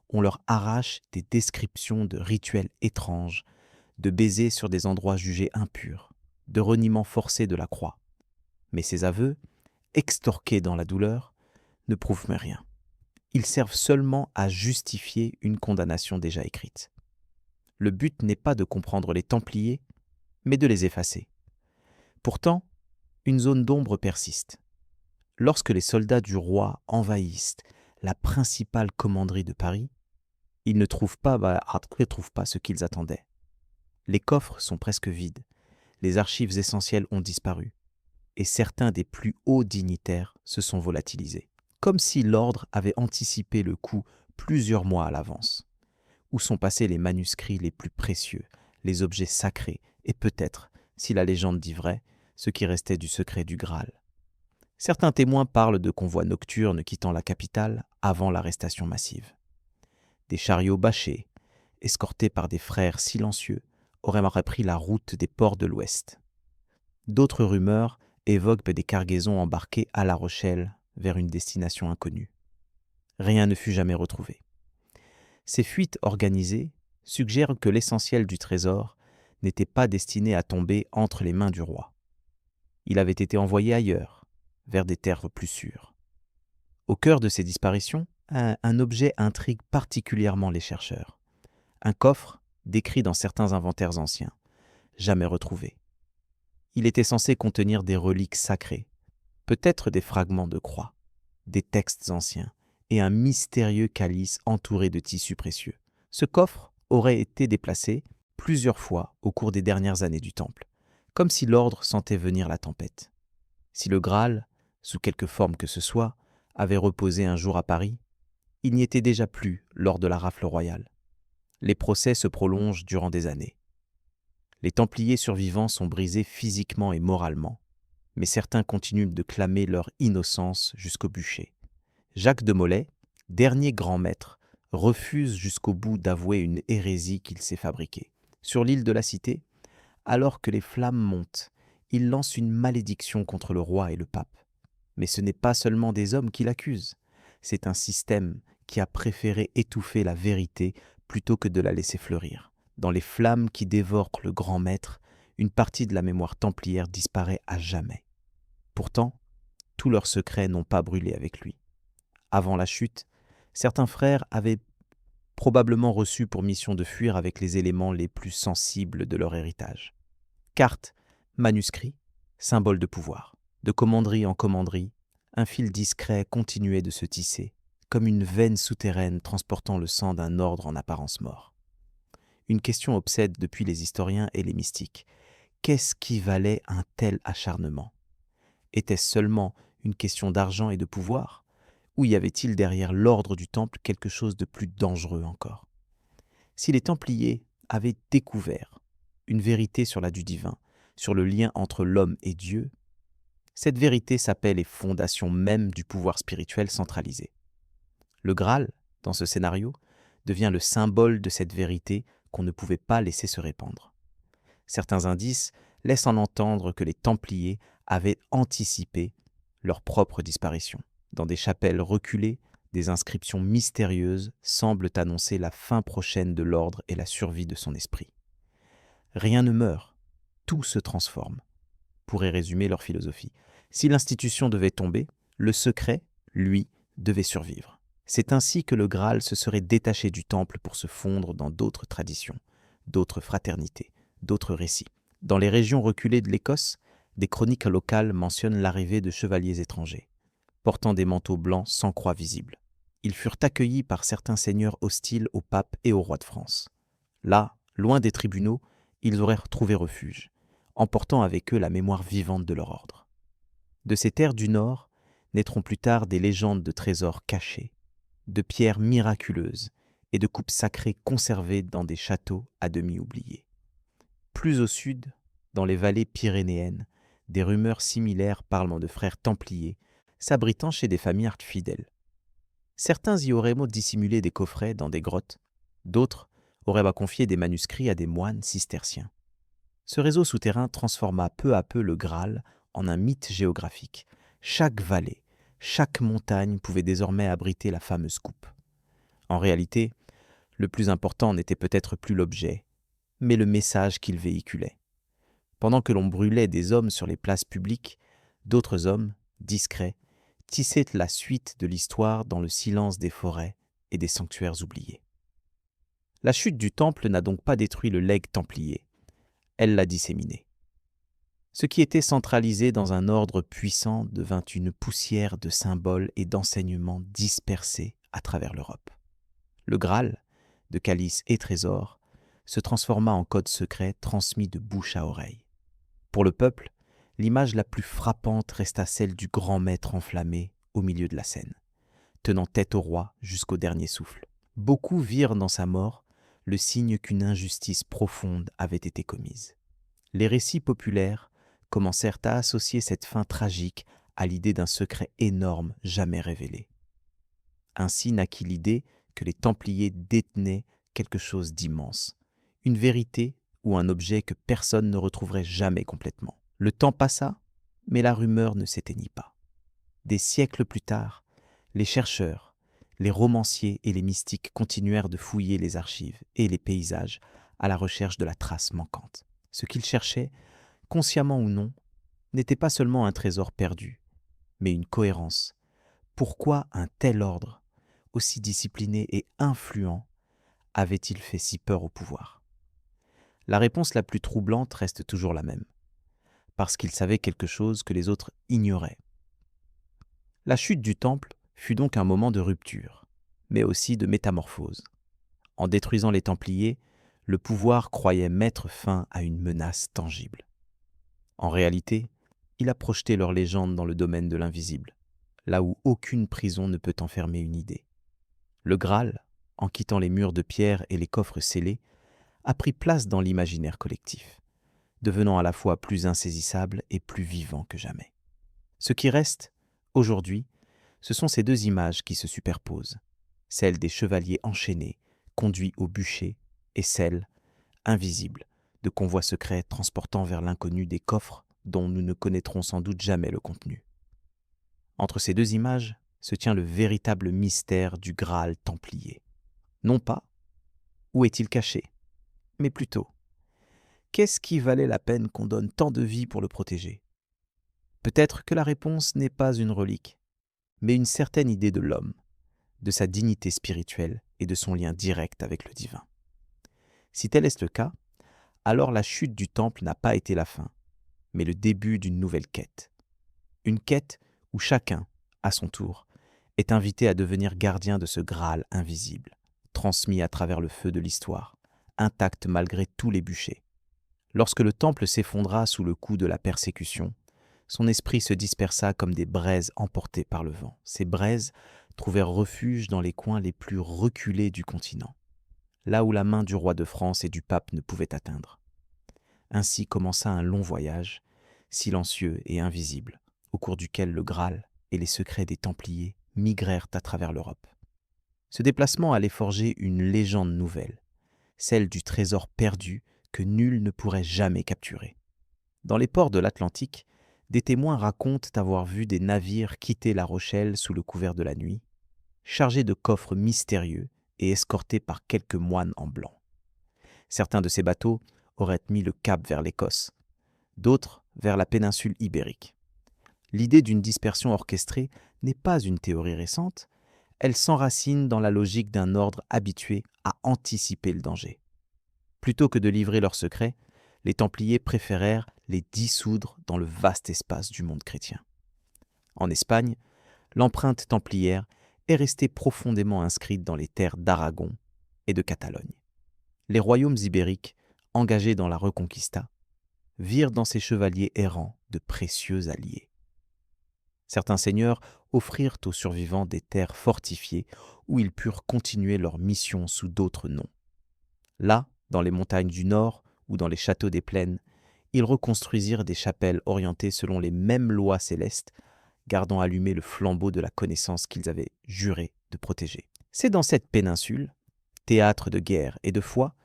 On leur arrache des descriptions de rituels étranges, de baisers sur des endroits jugés impurs, de reniements forcés de la croix. Mais ces aveux, extorqués dans la douleur, ne prouvent mais rien. Ils servent seulement à justifier une condamnation déjà écrite. Le but n'est pas de comprendre les Templiers, mais de les effacer. Pourtant, une zone d'ombre persiste. Lorsque les soldats du roi envahissent la principale commanderie de Paris, ils ne trouvent pas ce qu'ils attendaient. Les coffres sont presque vides, les archives essentielles ont disparu, et certains des plus hauts dignitaires se sont volatilisés, comme si l'ordre avait anticipé le coup plusieurs mois à l'avance. Où sont passés les manuscrits les plus précieux, les objets sacrés, et peut-être, si la légende dit vrai, ce qui restait du secret du Graal. Certains témoins parlent de convois nocturnes quittant la capitale avant l'arrestation massive. Des chariots bâchés, escortés par des frères silencieux, auraient pris la route des ports de l'Ouest. D'autres rumeurs évoquent des cargaisons embarquées à La Rochelle vers une destination inconnue. Rien ne fut jamais retrouvé. Ces fuites organisées suggèrent que l'essentiel du trésor n'était pas destiné à tomber entre les mains du roi. Il avait été envoyé ailleurs, vers des terres plus sûres. Au cœur de ces disparitions, un objet intrigue particulièrement les chercheurs. Un coffre décrit dans certains inventaires anciens, jamais retrouvé. Il était censé contenir des reliques sacrées, peut-être des fragments de croix, des textes anciens et un mystérieux calice entouré de tissus précieux. Ce coffre aurait été déplacé plusieurs fois au cours des dernières années du Temple, comme si l'ordre sentait venir la tempête. Si le Graal, sous quelque forme que ce soit, avait reposé un jour à Paris, il n'y était déjà plus lors de la rafle royale. Les procès se prolongent durant des années. Les Templiers survivants sont brisés physiquement et moralement, mais certains continuent de clamer leur innocence jusqu'au bûcher. Jacques de Molay, dernier grand maître, refuse jusqu'au bout d'avouer une hérésie qu'il s'est fabriquée. Sur l'île de la Cité, alors que les flammes montent, il lance une malédiction contre le roi et le pape. Mais ce n'est pas seulement des hommes qui l'accusent, c'est un système qui a préféré étouffer la vérité plutôt que de la laisser fleurir. Dans les flammes qui dévorent le grand maître, une partie de la mémoire templière disparaît à jamais. Pourtant, tous leurs secrets n'ont pas brûlé avec lui. Avant la chute, certains frères avaient probablement reçu pour mission de fuir avec les éléments les plus sensibles de leur héritage. Cartes, manuscrits, symboles de pouvoir. De commanderie en commanderie, un fil discret continuait de se tisser, comme une veine souterraine transportant le sang d'un ordre en apparence mort. Une question obsède depuis les historiens et les mystiques. Qu'est-ce qui valait un tel acharnement ? Était-ce seulement une question d'argent et de pouvoir ? Ou y avait-il derrière l'ordre du Temple quelque chose de plus dangereux encore? Si les Templiers avaient découvert une vérité sur la du divin, sur le lien entre l'homme et Dieu, cette vérité sapait les fondations mêmes du pouvoir spirituel centralisé. Le Graal, dans ce scénario, devient le symbole de cette vérité qu'on ne pouvait pas laisser se répandre. Certains indices laissent en entendre que les Templiers avaient anticipé leur propre disparition. Dans des chapelles reculées, des inscriptions mystérieuses semblent annoncer la fin prochaine de l'ordre et la survie de son esprit. Rien ne meurt, tout se transforme, pourrait résumer leur philosophie. Si l'institution devait tomber, le secret, lui, devait survivre. C'est ainsi que le Graal se serait détaché du temple pour se fondre dans d'autres traditions, d'autres fraternités, d'autres récits. Dans les régions reculées de l'Écosse, des chroniques locales mentionnent l'arrivée de chevaliers étrangers, portant des manteaux blancs sans croix visible. Ils furent accueillis par certains seigneurs hostiles au pape et au roi de France. Là, loin des tribunaux, ils auraient retrouvé refuge, emportant avec eux la mémoire vivante de leur ordre. De ces terres du Nord naîtront plus tard des légendes de trésors cachés, de pierres miraculeuses et de coupes sacrées conservées dans des châteaux à demi oubliés. Plus au sud, dans les vallées pyrénéennes, des rumeurs similaires parlant de frères templiers s'abritant chez des familles fidèles. Certains y auraient dissimulé des coffrets dans des grottes, d'autres auraient confié des manuscrits à des moines cisterciens. Ce réseau souterrain transforma peu à peu le Graal en un mythe géographique. Chaque vallée, chaque montagne pouvait désormais abriter la fameuse coupe. En réalité, le plus important n'était peut-être plus l'objet, mais le message qu'il véhiculait. Pendant que l'on brûlait des hommes sur les places publiques, d'autres hommes, discrets, tissaient la suite de l'histoire dans le silence des forêts et des sanctuaires oubliés. La chute du temple n'a donc pas détruit le legs templier, elle l'a disséminé. Ce qui était centralisé dans un ordre puissant devint une poussière de symboles et d'enseignements dispersés à travers l'Europe. Le Graal, de calice et trésor, se transforma en code secret transmis de bouche à oreille. Pour le peuple, l'image la plus frappante resta celle du grand maître enflammé au milieu de la scène, tenant tête au roi jusqu'au dernier souffle. Beaucoup virent dans sa mort le signe qu'une injustice profonde avait été commise. Les récits populaires commencèrent à associer cette fin tragique à l'idée d'un secret énorme jamais révélé. Ainsi naquit l'idée que les Templiers détenaient quelque chose d'immense, une vérité ou un objet que personne ne retrouverait jamais complètement. Le temps passa, mais la rumeur ne s'éteignit pas. Des siècles plus tard, les chercheurs, les romanciers et les mystiques continuèrent de fouiller les archives et les paysages à la recherche de la trace manquante. Ce qu'ils cherchaient, consciemment ou non, n'était pas seulement un trésor perdu, mais une cohérence. Pourquoi un tel ordre, aussi discipliné et influent, avait-il fait si peur au pouvoir? La réponse la plus troublante reste toujours la même, parce qu'il savait quelque chose que les autres ignoraient. La chute du temple fut donc un moment de rupture, mais aussi de métamorphose. En détruisant les Templiers, le pouvoir croyait mettre fin à une menace tangible. En réalité, il a projeté leur légende dans le domaine de l'invisible, là où aucune prison ne peut enfermer une idée. Le Graal, en quittant les murs de pierre et les coffres scellés, a pris place dans l'imaginaire collectif, devenant à la fois plus insaisissable et plus vivant que jamais. Ce qui reste, aujourd'hui, ce sont ces deux images qui se superposent, celle des chevaliers enchaînés, conduits au bûcher, et celle, invisible, de convois secrets transportant vers l'inconnu des coffres dont nous ne connaîtrons sans doute jamais le contenu. Entre ces deux images se tient le véritable mystère du Graal templier. Non pas « où est-il caché ?», mais plutôt « qu'est-ce qui valait la peine qu'on donne tant de vie pour le protéger ?» Peut-être que la réponse n'est pas une relique, mais une certaine idée de l'homme, de sa dignité spirituelle et de son lien direct avec le divin. Si tel est le cas, alors la chute du temple n'a pas été la fin, mais le début d'une nouvelle quête. Une quête où chacun, à son tour, est invité à devenir gardien de ce Graal invisible, transmis à travers le feu de l'histoire, intact malgré tous les bûchers. Lorsque le temple s'effondra sous le coup de la persécution, son esprit se dispersa comme des braises emportées par le vent. Ces braises trouvèrent refuge dans les coins les plus reculés du continent, là où la main du roi de France et du pape ne pouvait atteindre. Ainsi commença un long voyage, silencieux et invisible, au cours duquel le Graal et les secrets des Templiers migrèrent à travers l'Europe. Ce déplacement allait forger une légende nouvelle, celle du trésor perdu que nul ne pourrait jamais capturer. Dans les ports de l'Atlantique, des témoins racontent avoir vu des navires quitter La Rochelle sous le couvert de la nuit, chargés de coffres mystérieux et escortés par quelques moines en blanc. Certains de ces bateaux auraient mis le cap vers l'Écosse, d'autres vers la péninsule ibérique. L'idée d'une dispersion orchestrée n'est pas une théorie récente, elle s'enracine dans la logique d'un ordre habitué à anticiper le danger. Plutôt que de livrer leurs secrets, les Templiers préférèrent les dissoudre dans le vaste espace du monde chrétien. En Espagne, l'empreinte templière est restée profondément inscrite dans les terres d'Aragon et de Catalogne. Les royaumes ibériques, engagés dans la Reconquista, virent dans ces chevaliers errants de précieux alliés. Certains seigneurs offrirent aux survivants des terres fortifiées où ils purent continuer leur mission sous d'autres noms. Là, dans les montagnes du Nord ou dans les châteaux des plaines, ils reconstruisirent des chapelles orientées selon les mêmes lois célestes, gardant allumé le flambeau de la connaissance qu'ils avaient juré de protéger. C'est dans cette péninsule, théâtre de guerre et de foi,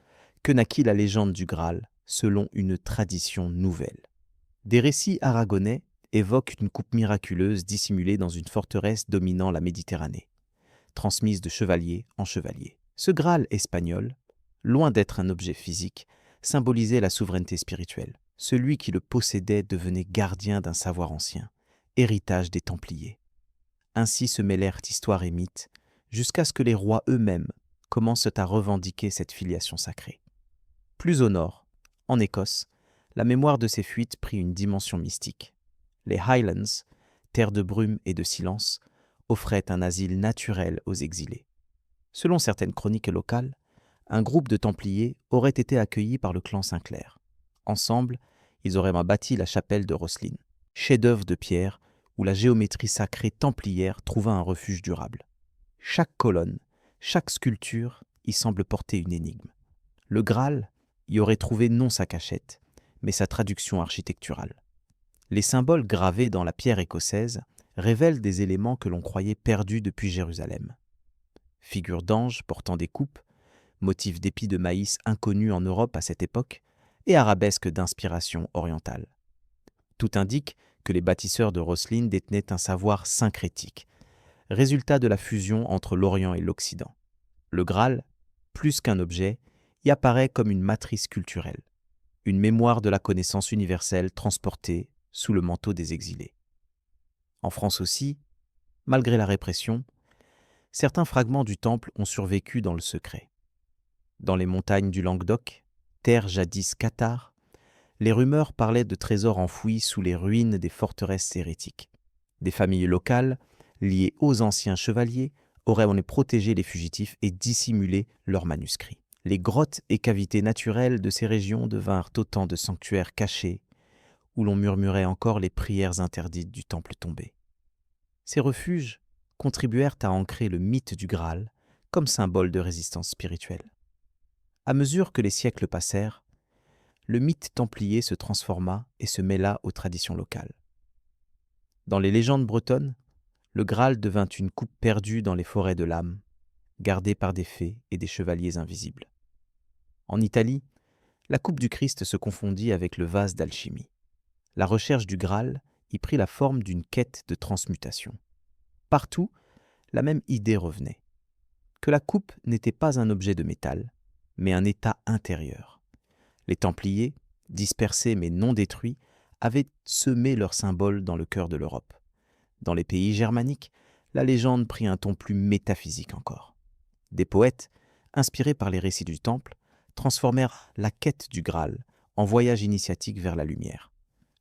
que naquit la légende du Graal, selon une tradition nouvelle. Des récits aragonais évoquent une coupe miraculeuse dissimulée dans une forteresse dominant la Méditerranée, transmise de chevalier en chevalier. Ce Graal espagnol, loin d'être un objet physique, symbolisait la souveraineté spirituelle. Celui qui le possédait devenait gardien d'un savoir ancien, héritage des Templiers. Ainsi se mêlèrent histoire et mythe, jusqu'à ce que les rois eux-mêmes commencent à revendiquer cette filiation sacrée. Plus au nord, en Écosse, la mémoire de ces fuites prit une dimension mystique. Les Highlands, terre de brume et de silence, offraient un asile naturel aux exilés. Selon certaines chroniques locales, un groupe de Templiers aurait été accueilli par le clan Sinclair. Ensemble, ils auraient bâti la chapelle de Rosslyn, chef-d'œuvre de pierre où la géométrie sacrée templière trouva un refuge durable. Chaque colonne, chaque sculpture y semble porter une énigme. Le Graal y aurait trouvé non sa cachette, mais sa traduction architecturale. Les symboles gravés dans la pierre écossaise révèlent des éléments que l'on croyait perdus depuis Jérusalem. Figures d'anges portant des coupes, motifs d'épis de maïs inconnus en Europe à cette époque, et arabesques d'inspiration orientale. Tout indique que les bâtisseurs de Rosslyn détenaient un savoir syncrétique, résultat de la fusion entre l'Orient et l'Occident. Le Graal, plus qu'un objet, y apparaît comme une matrice culturelle, une mémoire de la connaissance universelle transportée sous le manteau des exilés. En France aussi, malgré la répression, certains fragments du temple ont survécu dans le secret. Dans les montagnes du Languedoc, terre jadis cathare, les rumeurs parlaient de trésors enfouis sous les ruines des forteresses hérétiques. Des familles locales, liées aux anciens chevaliers, auraient protégé les fugitifs et dissimulé leurs manuscrits. Les grottes et cavités naturelles de ces régions devinrent autant de sanctuaires cachés où l'on murmurait encore les prières interdites du temple tombé. Ces refuges contribuèrent à ancrer le mythe du Graal comme symbole de résistance spirituelle. À mesure que les siècles passèrent, le mythe templier se transforma et se mêla aux traditions locales. Dans les légendes bretonnes, le Graal devint une coupe perdue dans les forêts de l'âme, gardée par des fées et des chevaliers invisibles. En Italie, la coupe du Christ se confondit avec le vase d'alchimie. La recherche du Graal y prit la forme d'une quête de transmutation. Partout, la même idée revenait, que la coupe n'était pas un objet de métal, mais un état intérieur. Les Templiers, dispersés mais non détruits, avaient semé leurs symboles dans le cœur de l'Europe. Dans les pays germaniques, la légende prit un ton plus métaphysique encore. Des poètes, inspirés par les récits du Temple, transformèrent la quête du Graal en voyage initiatique vers la lumière.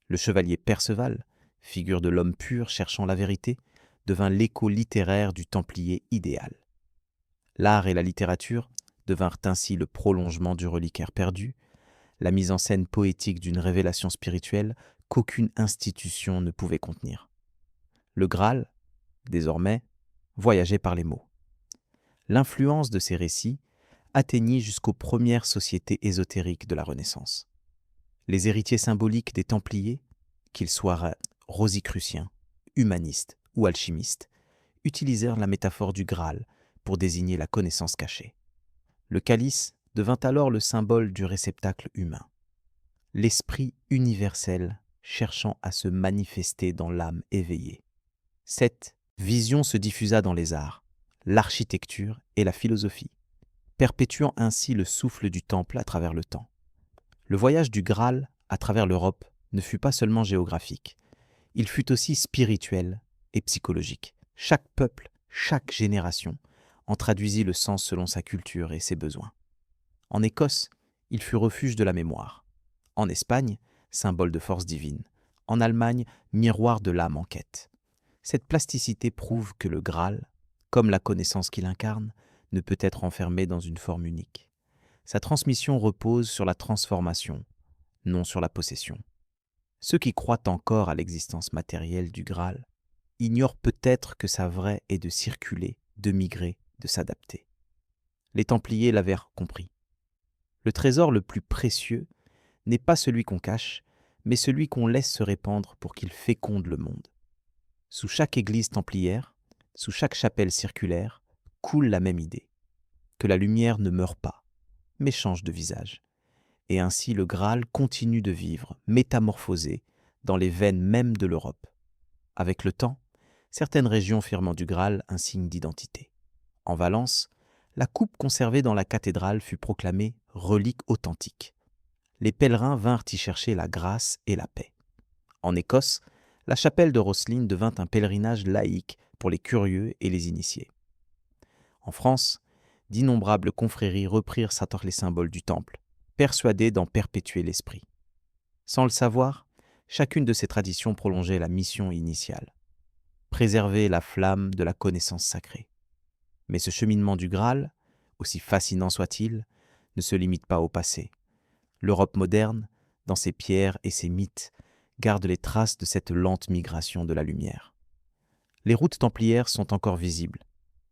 Le chevalier Perceval, figure de l'homme pur cherchant la vérité, devint l'écho littéraire du Templier idéal. L'art et la littérature devinrent ainsi le prolongement du reliquaire perdu, la mise en scène poétique d'une révélation spirituelle qu'aucune institution ne pouvait contenir. Le Graal, désormais, voyageait par les mots. L'influence de ces récits atteignit jusqu'aux premières sociétés ésotériques de la Renaissance. Les héritiers symboliques des Templiers, qu'ils soient rosicruciens, humanistes ou alchimistes, utilisèrent la métaphore du Graal pour désigner la connaissance cachée. Le calice devint alors le symbole du réceptacle humain, l'esprit universel cherchant à se manifester dans l'âme éveillée. Cette vision se diffusa dans les arts, l'architecture et la philosophie, perpétuant ainsi le souffle du temple à travers le temps. Le voyage du Graal à travers l'Europe ne fut pas seulement géographique, il fut aussi spirituel et psychologique. Chaque peuple, chaque génération en traduisit le sens selon sa culture et ses besoins. En Écosse, il fut refuge de la mémoire. En Espagne, symbole de force divine. En Allemagne, miroir de l'âme en quête. Cette plasticité prouve que le Graal, comme la connaissance qu'il incarne, ne peut être enfermé dans une forme unique. Sa transmission repose sur la transformation, non sur la possession. Ceux qui croient encore à l'existence matérielle du Graal ignorent peut-être que sa vraie est de circuler, de migrer, de s'adapter. Les Templiers l'avaient compris. Le trésor le plus précieux n'est pas celui qu'on cache, mais celui qu'on laisse se répandre pour qu'il féconde le monde. Sous chaque église templière, sous chaque chapelle circulaire, coule la même idée, que la lumière ne meurt pas, mais change de visage. Et ainsi le Graal continue de vivre, métamorphosé, dans les veines même de l'Europe. Avec le temps, certaines régions firent du Graal un signe d'identité. En Valence, la coupe conservée dans la cathédrale fut proclamée relique authentique. Les pèlerins vinrent y chercher la grâce et la paix. En Écosse, la chapelle de Rosslyn devint un pèlerinage laïque pour les curieux et les initiés. En France, d'innombrables confréries reprirent les symboles du temple, persuadées d'en perpétuer l'esprit. Sans le savoir, chacune de ces traditions prolongeait la mission initiale, préserver la flamme de la connaissance sacrée. Mais ce cheminement du Graal, aussi fascinant soit-il, ne se limite pas au passé. L'Europe moderne, dans ses pierres et ses mythes, garde les traces de cette lente migration de la lumière. Les routes templières sont encore visibles,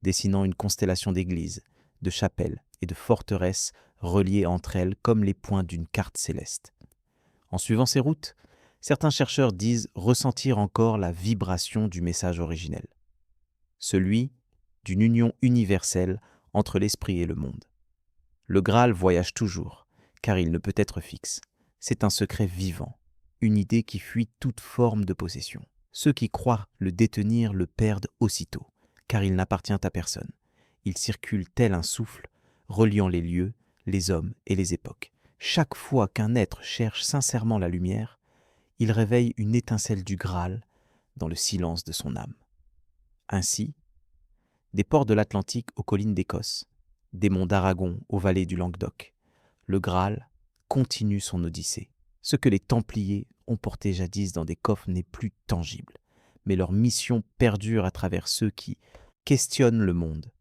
dessinant une constellation d'églises, de chapelles et de forteresses reliées entre elles comme les points d'une carte céleste. En suivant ces routes, certains chercheurs disent ressentir encore la vibration du message originel, celui d'une union universelle entre l'esprit et le monde. Le Graal voyage toujours, car il ne peut être fixe. C'est un secret vivant, une idée qui fuit toute forme de possession. Ceux qui croient le détenir le perdent aussitôt, car il n'appartient à personne. Il circule tel un souffle, reliant les lieux, les hommes et les époques. Chaque fois qu'un être cherche sincèrement la lumière, il réveille une étincelle du Graal dans le silence de son âme. Ainsi, des ports de l'Atlantique aux collines d'Écosse, des monts d'Aragon aux vallées du Languedoc, le Graal continue son odyssée. Ce que les Templiers ont porté jadis dans des coffres n'est plus tangible, mais leur mission perdure à travers ceux qui questionnent le monde.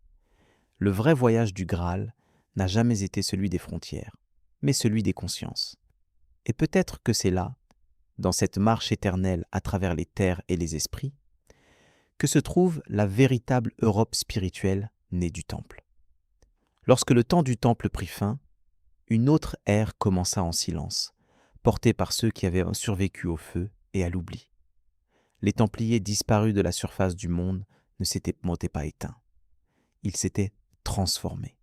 Le vrai voyage du Graal n'a jamais été celui des frontières, mais celui des consciences. Et peut-être que c'est là, dans cette marche éternelle à travers les terres et les esprits, que se trouve la véritable Europe spirituelle née du Temple. Lorsque le temps du Temple prit fin, une autre ère commença en silence, portée par ceux qui avaient survécu au feu et à l'oubli. Les Templiers disparus de la surface du monde ne s'étaient pas éteints. Ils s'étaient transformés.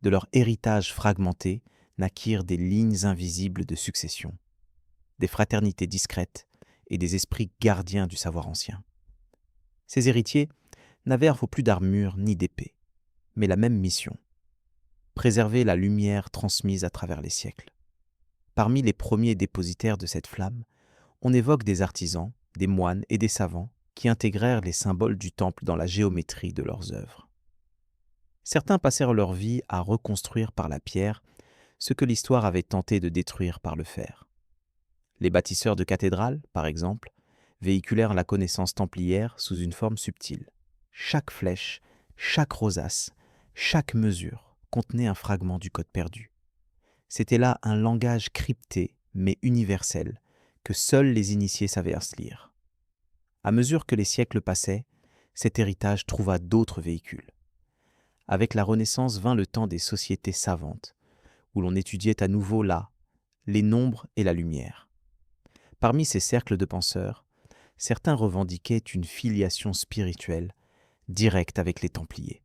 De leur héritage fragmenté naquirent des lignes invisibles de succession, des fraternités discrètes et des esprits gardiens du savoir ancien. Ces héritiers n'avèrent plus d'armure ni d'épée, mais la même mission, préserver la lumière transmise à travers les siècles. Parmi les premiers dépositaires de cette flamme, on évoque des artisans, des moines et des savants qui intégrèrent les symboles du temple dans la géométrie de leurs œuvres. Certains passèrent leur vie à reconstruire par la pierre ce que l'histoire avait tenté de détruire par le fer. Les bâtisseurs de cathédrales, par exemple, véhiculèrent la connaissance templière sous une forme subtile. Chaque flèche, chaque rosace, chaque mesure contenait un fragment du code perdu. C'était là un langage crypté mais universel que seuls les initiés savaient lire. À mesure que les siècles passaient, cet héritage trouva d'autres véhicules. Avec la Renaissance vint le temps des sociétés savantes, où l'on étudiait à nouveau les nombres et la lumière. Parmi ces cercles de penseurs, certains revendiquaient une filiation spirituelle directe avec les Templiers.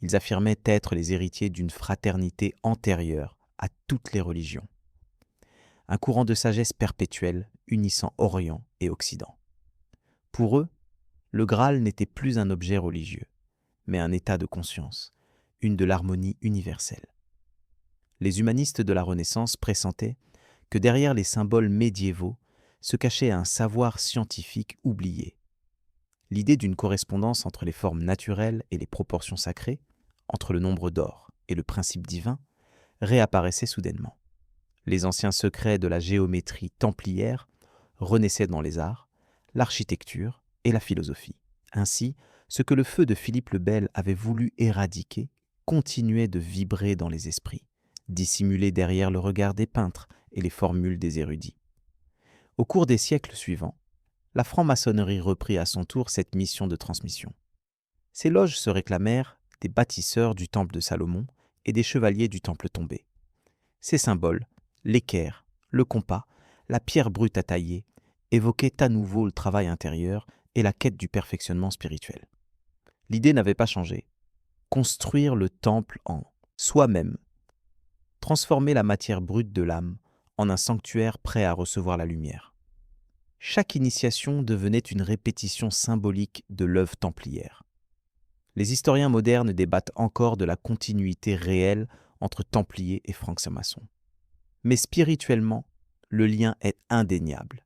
Ils affirmaient être les héritiers d'une fraternité antérieure à toutes les religions. Un courant de sagesse perpétuelle unissant Orient et Occident. Pour eux, le Graal n'était plus un objet religieux, mais un état de conscience, une de l'harmonie universelle. Les humanistes de la Renaissance pressentaient que derrière les symboles médiévaux se cachait un savoir scientifique oublié. L'idée d'une correspondance entre les formes naturelles et les proportions sacrées, entre le nombre d'or et le principe divin, réapparaissait soudainement. Les anciens secrets de la géométrie templière renaissaient dans les arts, l'architecture et la philosophie. Ainsi, ce que le feu de Philippe le Bel avait voulu éradiquer continuait de vibrer dans les esprits, dissimulé derrière le regard des peintres et les formules des érudits. Au cours des siècles suivants, la franc-maçonnerie reprit à son tour cette mission de transmission. Ces loges se réclamèrent des bâtisseurs du temple de Salomon et des chevaliers du temple tombé. Ces symboles, l'équerre, le compas, la pierre brute à tailler, évoquaient à nouveau le travail intérieur et la quête du perfectionnement spirituel. L'idée n'avait pas changé. Construire le temple en soi-même, transformer la matière brute de l'âme en un sanctuaire prêt à recevoir la lumière. Chaque initiation devenait une répétition symbolique de l'œuvre templière. Les historiens modernes débattent encore de la continuité réelle entre templiers et francs-maçons. Mais spirituellement, le lien est indéniable.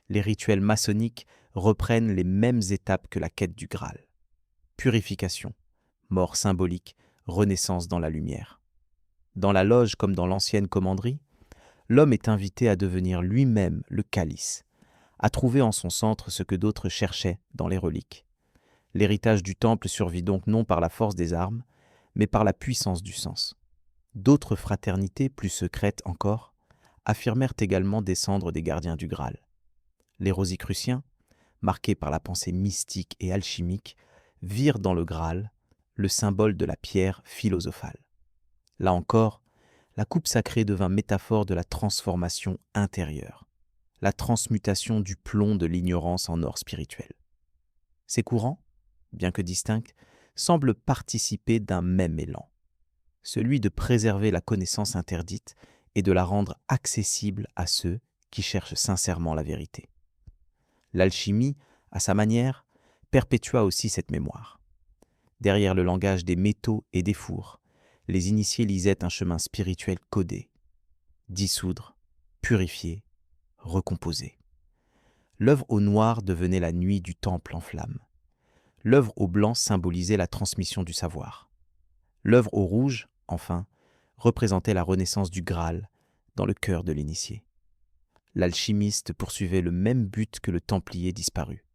Les rituels maçonniques reprennent les mêmes étapes que la quête du Graal. Purification, mort symbolique, renaissance dans la lumière. Dans la loge comme dans l'ancienne commanderie, l'homme est invité à devenir lui-même le calice, à trouver en son centre ce que d'autres cherchaient dans les reliques. L'héritage du temple survit donc non par la force des armes, mais par la puissance du sens. D'autres fraternités, plus secrètes encore, affirmèrent également descendre des gardiens du Graal. Les Rosicruciens, marqués par la pensée mystique et alchimique, virent dans le Graal le symbole de la pierre philosophale. Là encore, la coupe sacrée devint métaphore de la transformation intérieure, la transmutation du plomb de l'ignorance en or spirituel. Ces courants, bien que distincts, semblent participer d'un même élan, celui de préserver la connaissance interdite et de la rendre accessible à ceux qui cherchent sincèrement la vérité. L'alchimie, à sa manière, perpétua aussi cette mémoire. Derrière le langage des métaux et des fours, les initiés lisaient un chemin spirituel codé, dissoudre, purifier, recomposer. L'œuvre au noir devenait la nuit du temple en flammes. L'œuvre au blanc symbolisait la transmission du savoir. L'œuvre au rouge, enfin, représentait la renaissance du Graal dans le cœur de l'initié. L'alchimiste poursuivait le même but que le templier disparu.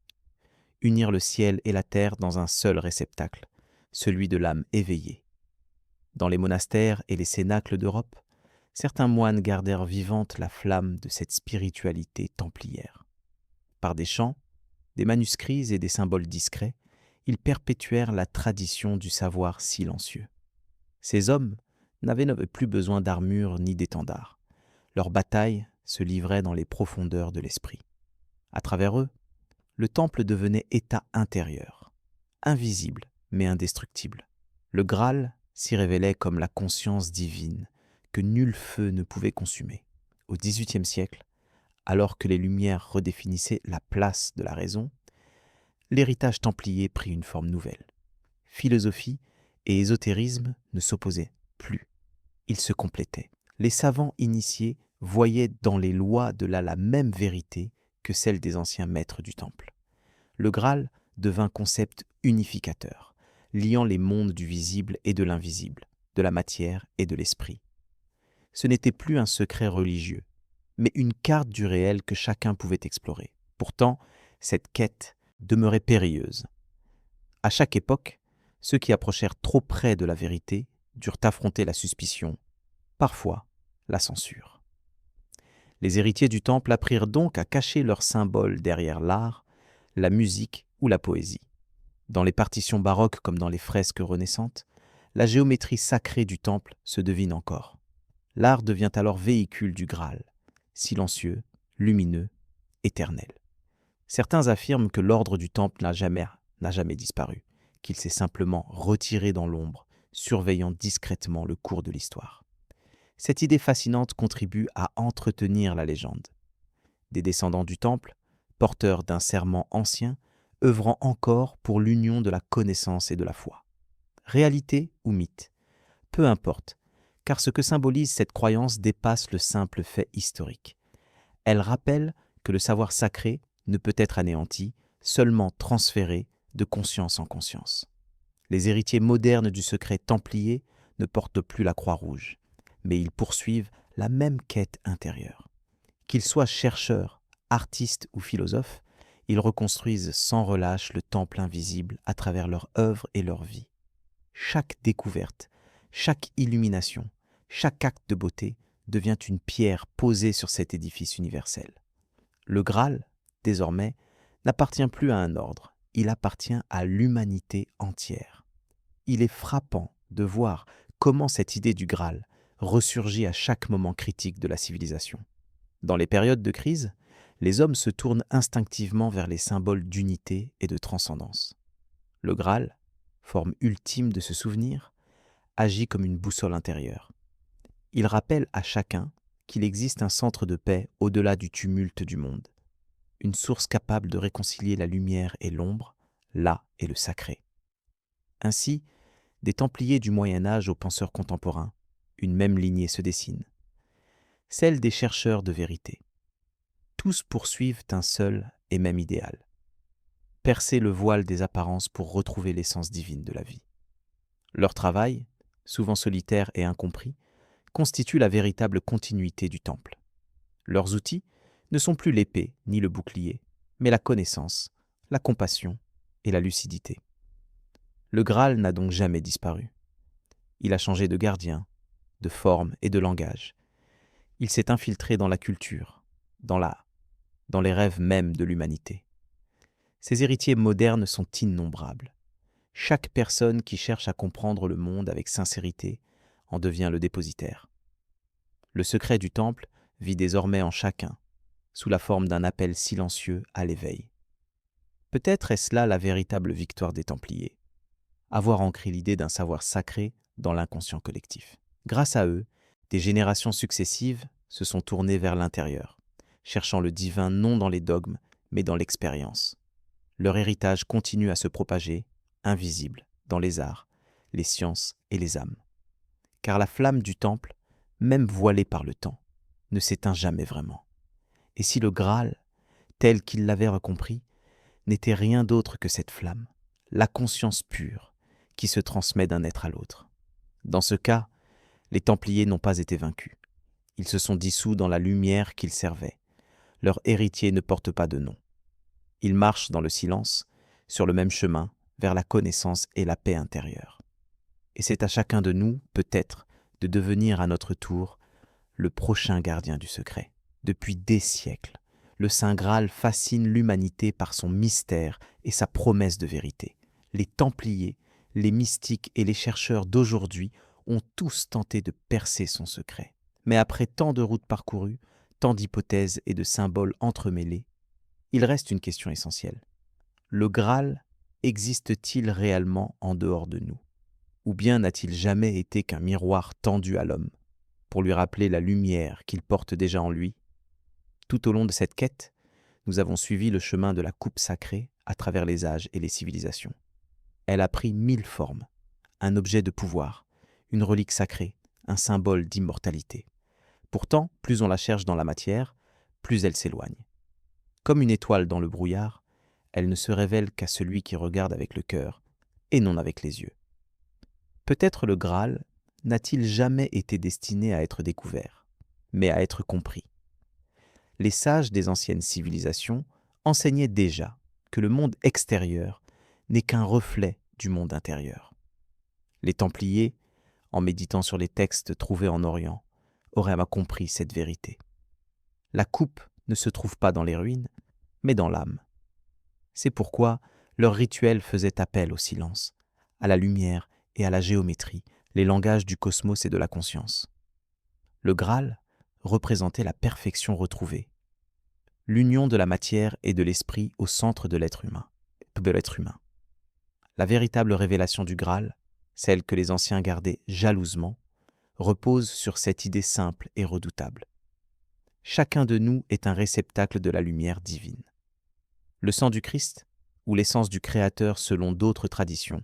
Unir le ciel et la terre dans un seul réceptacle, celui de l'âme éveillée. Dans les monastères et les cénacles d'Europe, certains moines gardèrent vivante la flamme de cette spiritualité templière. Par des chants, des manuscrits et des symboles discrets, ils perpétuèrent la tradition du savoir silencieux. Ces hommes n'avaient plus besoin d'armure ni d'étendard. Leur bataille se livrait dans les profondeurs de l'esprit. À travers eux, le temple devenait état intérieur, invisible mais indestructible. Le Graal s'y révélait comme la conscience divine que nul feu ne pouvait consumer. Au XVIIIe siècle, alors que les Lumières redéfinissaient la place de la raison, l'héritage templier prit une forme nouvelle. Philosophie et ésotérisme ne s'opposaient plus. Ils se complétaient. Les savants initiés voyaient dans les lois de la même vérité que celle des anciens maîtres du temple. Le Graal devint concept unificateur, liant les mondes du visible et de l'invisible, de la matière et de l'esprit. Ce n'était plus un secret religieux, mais une carte du réel que chacun pouvait explorer. Pourtant, cette quête demeurait périlleuse. À chaque époque, ceux qui approchèrent trop près de la vérité durent affronter la suspicion, parfois la censure. Les héritiers du temple apprirent donc à cacher leurs symboles derrière l'art, la musique ou la poésie. Dans les partitions baroques comme dans les fresques renaissantes, la géométrie sacrée du temple se devine encore. L'art devient alors véhicule du Graal, silencieux, lumineux, éternel. Certains affirment que l'ordre du temple n'a jamais disparu, qu'il s'est simplement retiré dans l'ombre, surveillant discrètement le cours de l'histoire. Cette idée fascinante contribue à entretenir la légende. Des descendants du temple, porteurs d'un serment ancien, œuvrant encore pour l'union de la connaissance et de la foi. Réalité ou mythe, peu importe, car ce que symbolise cette croyance dépasse le simple fait historique. Elle rappelle que le savoir sacré ne peut être anéanti, seulement transféré de conscience en conscience. Les héritiers modernes du secret templier ne portent plus la croix rouge, mais ils poursuivent la même quête intérieure. Qu'ils soient chercheurs, artistes ou philosophes, ils reconstruisent sans relâche le temple invisible à travers leur œuvre et leur vie. Chaque découverte, chaque illumination, chaque acte de beauté devient une pierre posée sur cet édifice universel. Le Graal, désormais, n'appartient plus à un ordre, il appartient à l'humanité entière. Il est frappant de voir comment cette idée du Graal ressurgit à chaque moment critique de la civilisation. Dans les périodes de crise, les hommes se tournent instinctivement vers les symboles d'unité et de transcendance. Le Graal, forme ultime de ce souvenir, agit comme une boussole intérieure. Il rappelle à chacun qu'il existe un centre de paix au-delà du tumulte du monde, une source capable de réconcilier la lumière et l'ombre, là et le sacré. Ainsi, des Templiers du Moyen Âge aux penseurs contemporains, une même lignée se dessine, celle des chercheurs de vérité. Tous poursuivent un seul et même idéal, percer le voile des apparences pour retrouver l'essence divine de la vie. Leur travail, souvent solitaire et incompris, constitue la véritable continuité du temple. Leurs outils ne sont plus l'épée ni le bouclier, mais la connaissance, la compassion et la lucidité. Le Graal n'a donc jamais disparu. Il a changé de gardien, de forme et de langage. Il s'est infiltré dans la culture, dans l'art, dans les rêves mêmes de l'humanité. Ses héritiers modernes sont innombrables. Chaque personne qui cherche à comprendre le monde avec sincérité en devient le dépositaire. Le secret du temple vit désormais en chacun, sous la forme d'un appel silencieux à l'éveil. Peut-être est-ce là la véritable victoire des Templiers, avoir ancré l'idée d'un savoir sacré dans l'inconscient collectif. Grâce à eux, des générations successives se sont tournées vers l'intérieur, cherchant le divin non dans les dogmes, mais dans l'expérience. Leur héritage continue à se propager, invisible, dans les arts, les sciences et les âmes. Car la flamme du temple, même voilée par le temps, ne s'éteint jamais vraiment. Et si le Graal, tel qu'il l'avait compris, n'était rien d'autre que cette flamme, la conscience pure, qui se transmet d'un être à l'autre. Dans ce cas, les Templiers n'ont pas été vaincus. Ils se sont dissous dans la lumière qu'ils servaient. Leur héritier ne porte pas de nom. Ils marchent dans le silence, sur le même chemin, vers la connaissance et la paix intérieure. Et c'est à chacun de nous, peut-être, de devenir à notre tour le prochain gardien du secret. Depuis des siècles, le Saint Graal fascine l'humanité par son mystère et sa promesse de vérité. Les Templiers, les mystiques et les chercheurs d'aujourd'hui ont tous tenté de percer son secret. Mais après tant de routes parcourues, tant d'hypothèses et de symboles entremêlés, il reste une question essentielle. Le Graal existe-t-il réellement en dehors de nous? Ou bien n'a-t-il jamais été qu'un miroir tendu à l'homme, pour lui rappeler la lumière qu'il porte déjà en lui? Tout au long de cette quête, nous avons suivi le chemin de la coupe sacrée à travers les âges et les civilisations. Elle a pris 1000 formes, un objet de pouvoir, une relique sacrée, un symbole d'immortalité. Pourtant, plus on la cherche dans la matière, plus elle s'éloigne. Comme une étoile dans le brouillard, elle ne se révèle qu'à celui qui regarde avec le cœur et non avec les yeux. Peut-être le Graal n'a-t-il jamais été destiné à être découvert, mais à être compris. Les sages des anciennes civilisations enseignaient déjà que le monde extérieur n'est qu'un reflet du monde intérieur. Les Templiers, en méditant sur les textes trouvés en Orient, auraient compris cette vérité. La coupe ne se trouve pas dans les ruines, mais dans l'âme. C'est pourquoi Leurs rituels faisaient appel au silence, à la lumière et à la géométrie, les langages du cosmos et de la conscience. Le Graal représentait la perfection retrouvée, l'union de la matière et de l'esprit au centre de l'être humain. La véritable révélation du Graal, celle que les anciens gardaient jalousement, repose sur cette idée simple et redoutable. Chacun de nous est un réceptacle de la lumière divine. Le sang du Christ, ou l'essence du Créateur selon d'autres traditions,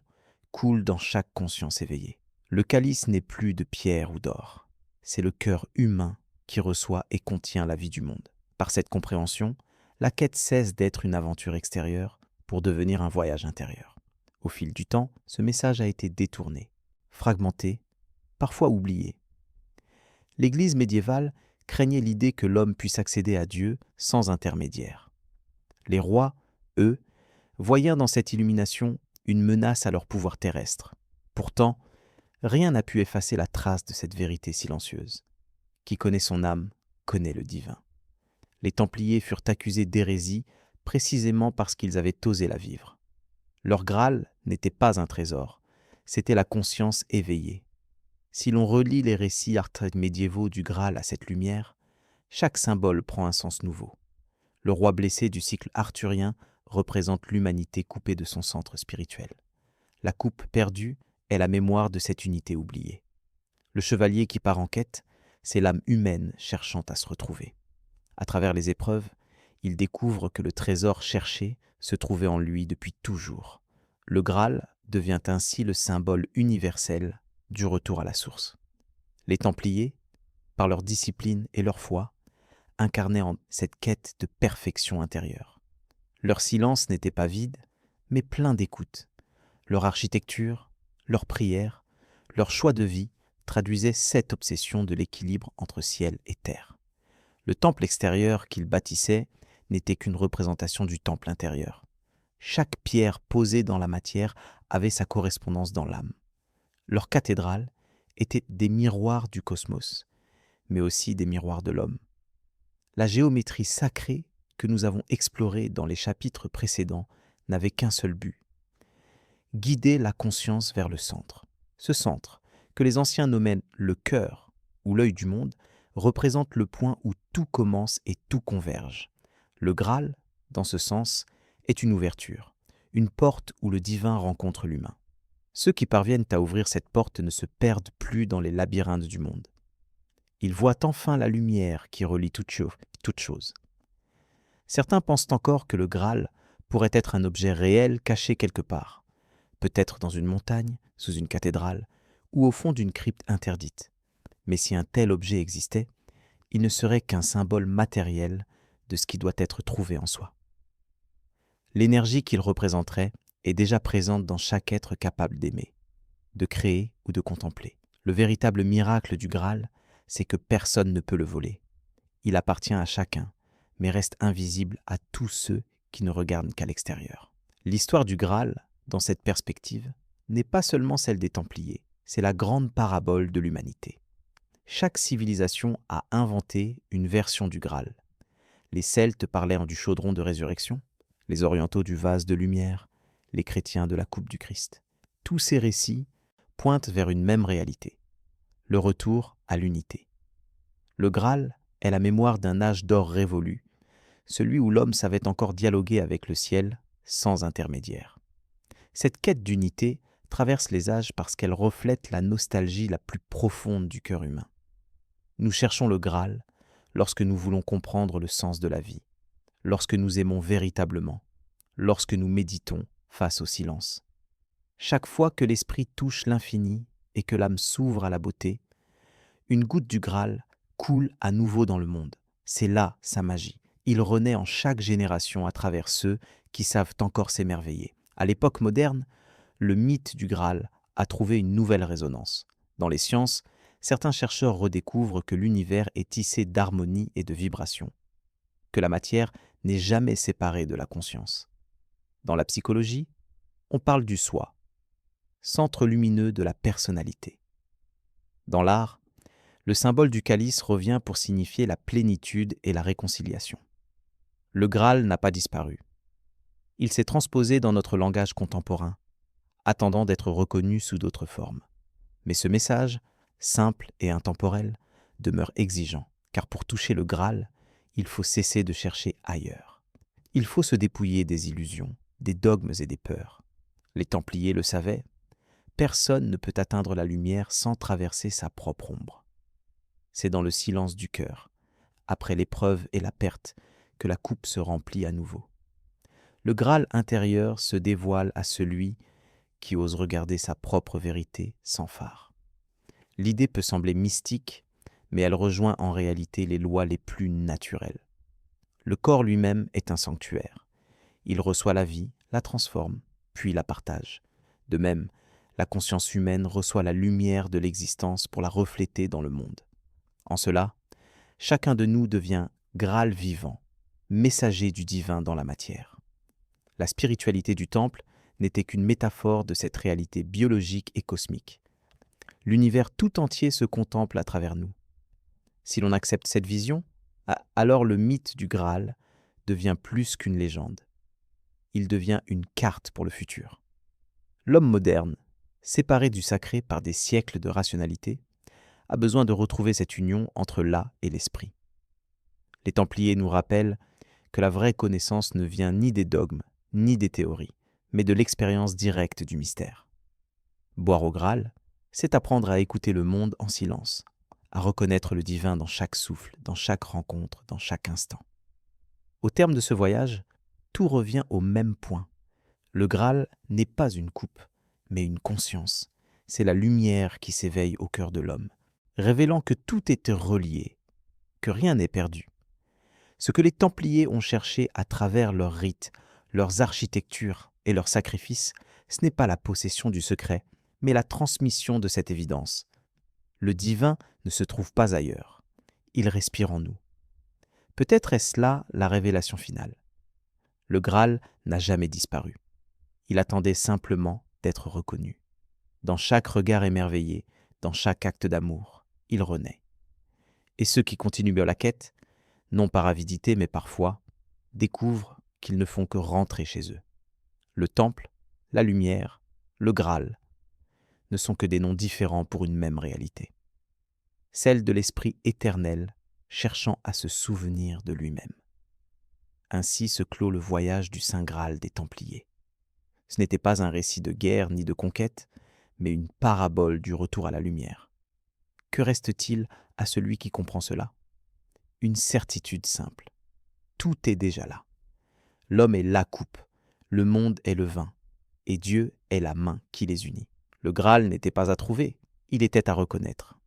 coule dans chaque conscience éveillée. Le calice n'est plus de pierre ou d'or, c'est le cœur humain qui reçoit et contient la vie du monde. Par cette compréhension, la quête cesse d'être une aventure extérieure pour devenir un voyage intérieur. Au fil du temps, ce message a été détourné, fragmenté, parfois oublié. L'Église médiévale craignait l'idée que l'homme puisse accéder à Dieu sans intermédiaire. Les rois, eux, voyaient dans cette illumination une menace à leur pouvoir terrestre. Pourtant, rien n'a pu effacer la trace de cette vérité silencieuse. Qui connaît son âme, connaît le divin. Les Templiers furent accusés d'hérésie précisément parce qu'ils avaient osé la vivre. Leur Graal n'était pas un trésor, c'était la conscience éveillée. Si l'on relie les récits médiévaux du Graal à cette lumière, chaque symbole prend un sens nouveau. Le roi blessé du cycle arthurien représente l'humanité coupée de son centre spirituel. La coupe perdue est la mémoire de cette unité oubliée. Le chevalier qui part en quête, c'est l'âme humaine cherchant à se retrouver. À travers les épreuves, il découvre que le trésor cherché se trouvait en lui depuis toujours. Le Graal devient ainsi le symbole universel du retour à la source. Les Templiers, par leur discipline et leur foi, incarnaient cette quête de perfection intérieure. Leur silence n'était pas vide, mais plein d'écoute. Leur architecture, leurs prières, leur choix de vie traduisaient cette obsession de l'équilibre entre ciel et terre. Le temple extérieur qu'ils bâtissaient n'était qu'une représentation du temple intérieur. Chaque pierre posée dans la matière avait sa correspondance dans l'âme. Leurs cathédrales étaient des miroirs du cosmos, mais aussi des miroirs de l'homme. La géométrie sacrée que nous avons explorée dans les chapitres précédents n'avait qu'un seul but: guider la conscience vers le centre. Ce centre, que les anciens nommaient le cœur ou l'œil du monde, représente le point où tout commence et tout converge. Le Graal, dans ce sens, est une ouverture, une porte où le divin rencontre l'humain. Ceux qui parviennent à ouvrir cette porte ne se perdent plus dans les labyrinthes du monde. Ils voient enfin la lumière qui relie toute chose. Certains pensent encore que le Graal pourrait être un objet réel caché quelque part, peut-être dans une montagne, sous une cathédrale, ou au fond d'une crypte interdite. Mais si un tel objet existait, il ne serait qu'un symbole matériel de ce qui doit être trouvé en soi. L'énergie qu'il représenterait est déjà présente dans chaque être capable d'aimer, de créer ou de contempler. Le véritable miracle du Graal, c'est que personne ne peut le voler. Il appartient à chacun, mais reste invisible à tous ceux qui ne regardent qu'à l'extérieur. L'histoire du Graal, dans cette perspective, n'est pas seulement celle des Templiers, c'est la grande parabole de l'humanité. Chaque civilisation a inventé une version du Graal. Les Celtes parlaient du chaudron de résurrection, les Orientaux du vase de lumière, les chrétiens de la coupe du Christ. Tous ces récits pointent vers une même réalité, le retour à l'unité. Le Graal est la mémoire d'un âge d'or révolu, celui où l'homme savait encore dialoguer avec le ciel sans intermédiaire. Cette quête d'unité traverse les âges parce qu'elle reflète la nostalgie la plus profonde du cœur humain. Nous cherchons le Graal lorsque nous voulons comprendre le sens de la vie, lorsque nous aimons véritablement, lorsque nous méditons face au silence. Chaque fois que l'esprit touche l'infini et que l'âme s'ouvre à la beauté, une goutte du Graal coule à nouveau dans le monde. C'est là sa magie. Il renaît en chaque génération à travers ceux qui savent encore s'émerveiller. À l'époque moderne, le mythe du Graal a trouvé une nouvelle résonance. Dans les sciences, certains chercheurs redécouvrent que l'univers est tissé d'harmonie et de vibrations, que la matière n'est jamais séparée de la conscience. Dans la psychologie, on parle du soi, centre lumineux de la personnalité. Dans l'art, le symbole du calice revient pour signifier la plénitude et la réconciliation. Le Graal n'a pas disparu. Il s'est transposé dans notre langage contemporain, attendant d'être reconnu sous d'autres formes. Mais ce message, simple et intemporel, demeure exigeant, car pour toucher le Graal, il faut cesser de chercher ailleurs. Il faut se dépouiller des illusions, des dogmes et des peurs. Les Templiers le savaient, personne ne peut atteindre la lumière sans traverser sa propre ombre. C'est dans le silence du cœur, après l'épreuve et la perte, que la coupe se remplit à nouveau. Le Graal intérieur se dévoile à celui qui ose regarder sa propre vérité sans phare. L'idée peut sembler mystique, mais elle rejoint en réalité les lois les plus naturelles. Le corps lui-même est un sanctuaire. Il reçoit la vie, la transforme, puis la partage. De même, la conscience humaine reçoit la lumière de l'existence pour la refléter dans le monde. En cela, chacun de nous devient Graal vivant, messager du divin dans la matière. La spiritualité du temple n'était qu'une métaphore de cette réalité biologique et cosmique. L'univers tout entier se contemple à travers nous. Si l'on accepte cette vision, alors le mythe du Graal devient plus qu'une légende. Il devient une carte pour le futur. L'homme moderne, séparé du sacré par des siècles de rationalité, a besoin de retrouver cette union entre l'âme et l'esprit. Les Templiers nous rappellent que la vraie connaissance ne vient ni des dogmes, ni des théories, mais de l'expérience directe du mystère. Boire au Graal, c'est apprendre à écouter le monde en silence, à reconnaître le divin dans chaque souffle, dans chaque rencontre, dans chaque instant. Au terme de ce voyage, tout revient au même point. Le Graal n'est pas une coupe, mais une conscience. C'est la lumière qui s'éveille au cœur de l'homme, révélant que tout est relié, que rien n'est perdu. Ce que les Templiers ont cherché à travers leurs rites, leurs architectures et leurs sacrifices, ce n'est pas la possession du secret, mais la transmission de cette évidence. Le divin ne se trouve pas ailleurs. Il respire en nous. Peut-être est-ce là la révélation finale. Le Graal n'a jamais disparu. Il attendait simplement d'être reconnu. Dans chaque regard émerveillé, dans chaque acte d'amour, il renaît. Et ceux qui continuent la quête, non par avidité mais par foi, découvrent qu'ils ne font que rentrer chez eux. Le temple, la lumière, le Graal ne sont que des noms différents pour une même réalité. Celle de l'esprit éternel cherchant à se souvenir de lui-même. Ainsi se clôt le voyage du Saint Graal des Templiers. Ce n'était pas un récit de guerre ni de conquête, mais une parabole du retour à la lumière. Que reste-t-il à celui qui comprend cela ? Une certitude simple. Tout est déjà là. L'homme est la coupe, le monde est le vin, et Dieu est la main qui les unit. Le Graal n'était pas à trouver, il était à reconnaître.